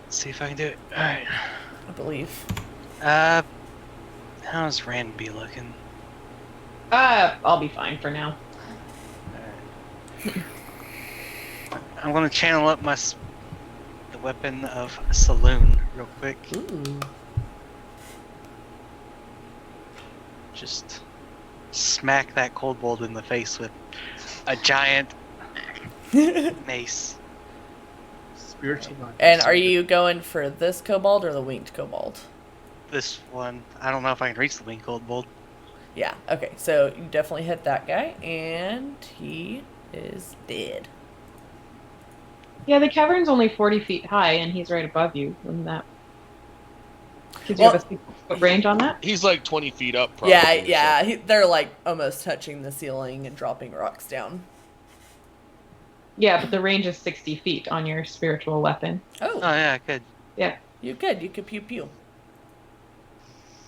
Let's see if I can do it. Alright. I believe. How's Ranby looking? I'll be fine for now. Alright. I'm gonna channel up the weapon of Saloon real quick. Ooh. Just smack that kobold in the face with a giant mace. Spiritual knife. And are you going for this kobold or the winged kobold? This one, I don't know if I can reach the winged kobold. Yeah, okay. So you definitely hit that guy, and he is dead. Yeah, the cavern's only 40 feet high, and he's right above you. Wouldn't that? Did you have a 6-foot range on that? He's like 20 feet up, probably. Yeah. They're like almost touching the ceiling and dropping rocks down. Yeah, but the range is 60 feet on your spiritual weapon. Oh, Oh yeah, I could. Yeah. you could. You could pew pew.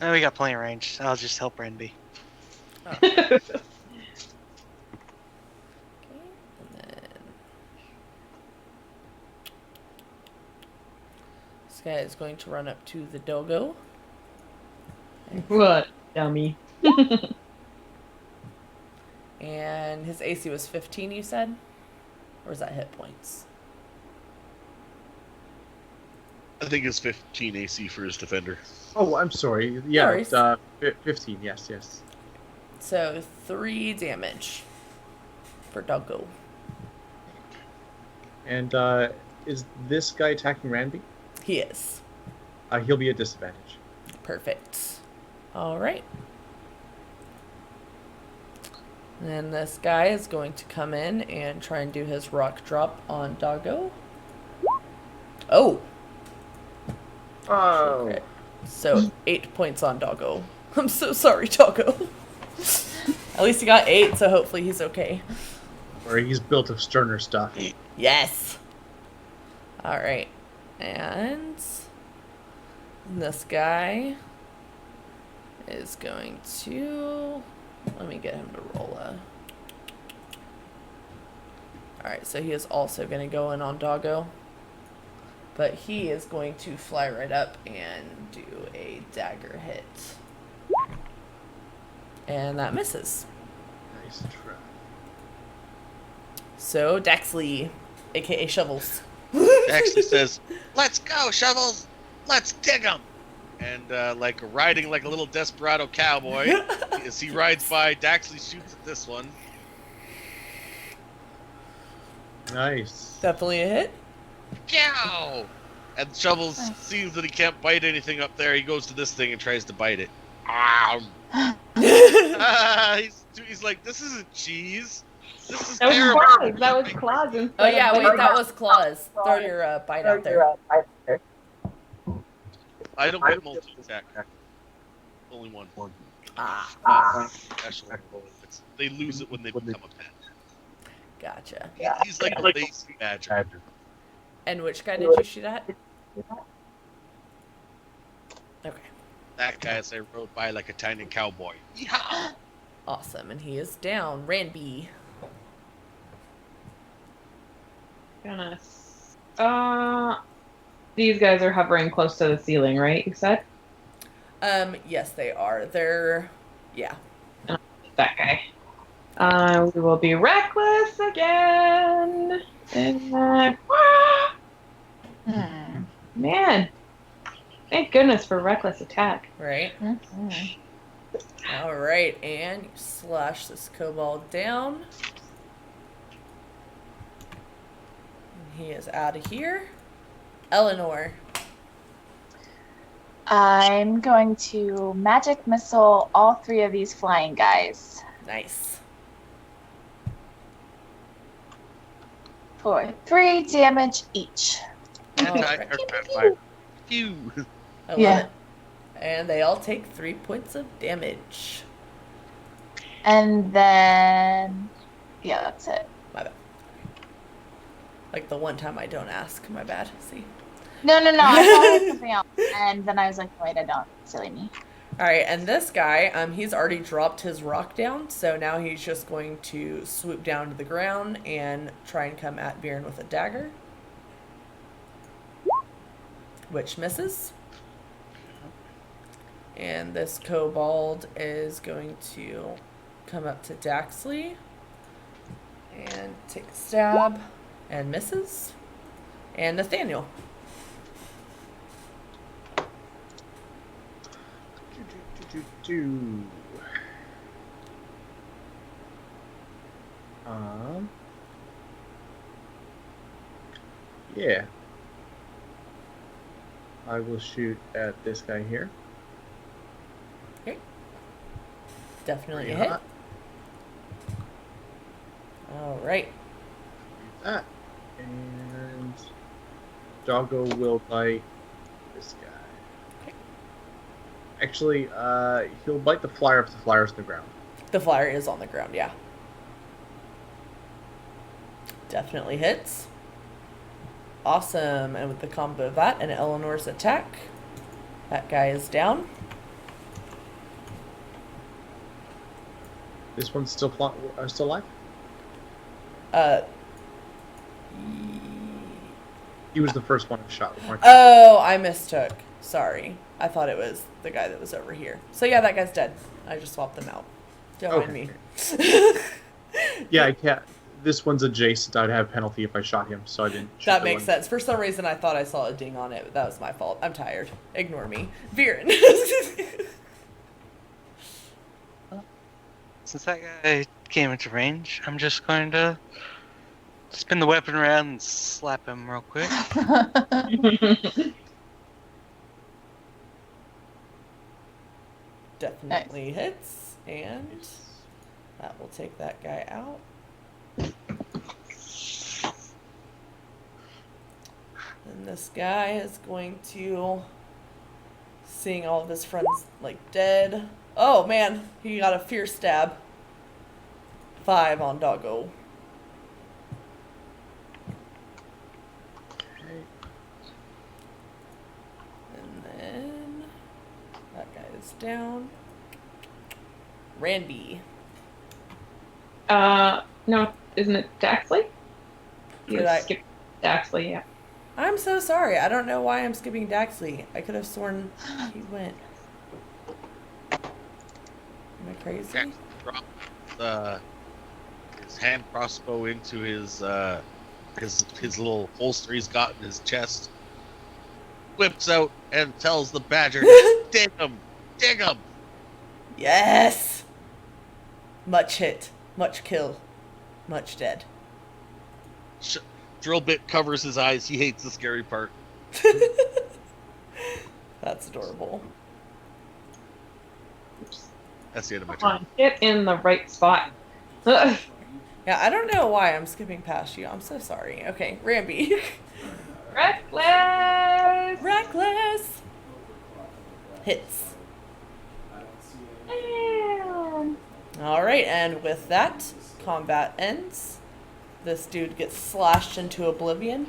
Oh, we got plenty of range. I'll just help Ranby. Oh. Okay, and then this guy is going to run up to the doggo. What, dummy? And his AC was 15, you said? Or is that hit points? I think it's 15 AC for his defender. Oh, I'm sorry. No Yeah, worries. 15. Yes. So 3 damage for doggo. And is this guy attacking Ranby? He is. He'll be at disadvantage. Perfect. Alright. And this guy is going to come in and try and do his rock drop on Doggo. Oh! Oh. Crit. So 8 points on Doggo. I'm so sorry, Doggo. At least he got 8, so hopefully he's okay. Or he's built of sterner stuff. Yes. All right. And this guy is going to... Let me get him to roll a... Alright, so he is also going to go in on Doggo. But he is going to fly right up and do a dagger hit. And that misses. Nice try. So, Daxley, aka Shovels. Actually says, "Let's go, Shovels! Let's dig 'em!" And like riding like a little desperado cowboy, as he rides by, Daxley shoots at this one. Nice. Definitely a hit. Yow! And Shovels sees that he can't bite anything up there. He goes to this thing and tries to bite it. He's like, "This isn't cheese. This is That terrible." was claws. That was claws. Oh yeah, wait, that was claws. Throw your bite out there. I don't get multi-attack. Only one. Special. They lose it when they become a pet. Gotcha. He's like a lazy badger. And which guy did you shoot at? Okay. That guy as I rode by like a tiny cowboy. Yeehaw! Awesome, and he is down. Ranby. Goodness. These guys are hovering close to the ceiling, right? You said? Yes, they are. They're, yeah. That guy. We will be reckless again. And man, thank goodness for reckless attack. Right? All right, and you slash this kobold down. And he is out of here. Eleanor. I'm going to magic missile all 3 of these flying guys Nice. for 3 damage each. All right. Phew. I love Yeah. it. And they all take 3 points of damage. And then, yeah, that's it. My bad. Like the one time I don't ask. My bad. See? No, I thought it was something else. And then I was like, wait, I don't. Silly me. All right, and this guy, he's already dropped his rock down, so now he's just going to swoop down to the ground and try and come at Viren with a dagger, which misses. And this kobold is going to come up to Daxley and take a stab and misses. And Nathaniel. Yeah. I will shoot at this guy here. Okay. Definitely a Pretty hit. hot. All right. That. And Doggo will bite this guy. Okay. Actually, he'll bite the flyer if the flyer's on the ground. The flyer is on the ground, yeah. Definitely hits. Awesome. And with the combo of that and Eleanor's attack, that guy is down. This one's still still alive? He was the first one shot. Oh, I mistook. Sorry. I thought it was the guy that was over here. So yeah, that guy's dead. I just swapped them out. Don't mind me. Yeah, I can't. This one's adjacent. I'd have penalty if I shot him, so I didn't. Shoot That the makes one. sense. For some reason, I thought I saw a ding on it, but that was my fault. I'm tired. Ignore me. Viren. Since that guy came into range, I'm just going to spin the weapon around and slap him real quick. Definitely hits, and that will take that guy out. And this guy is going to, seeing all of his friends like dead. Oh man, he got a fierce stab. 5 on Doggo. And then that guy is down. Randy. No, isn't it Daxley? You Did I- skipped Daxley, yeah. I'm so sorry. I don't know why I'm skipping Daxley. I could have sworn he went. Am I crazy? Jack drops his hand crossbow into his little holster he's got in his chest. Whips out and tells the badger, "Dig him, dig him." Yes! Much hit, much kill, much dead. Drillbit covers his eyes. He hates the scary part. That's adorable. That's the end of my Come turn. on, get in the right spot. Ugh. Yeah, I don't know why I'm skipping past you. I'm so sorry. Okay, Ramby. Reckless! Reckless! Hits. Man. Alright, and with that, combat ends. This dude gets slashed into oblivion.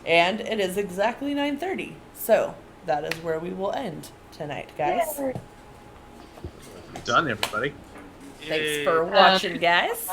And it is exactly 9:30. So, that is where we will end tonight, guys. Done, everybody. Thanks for watching, guys.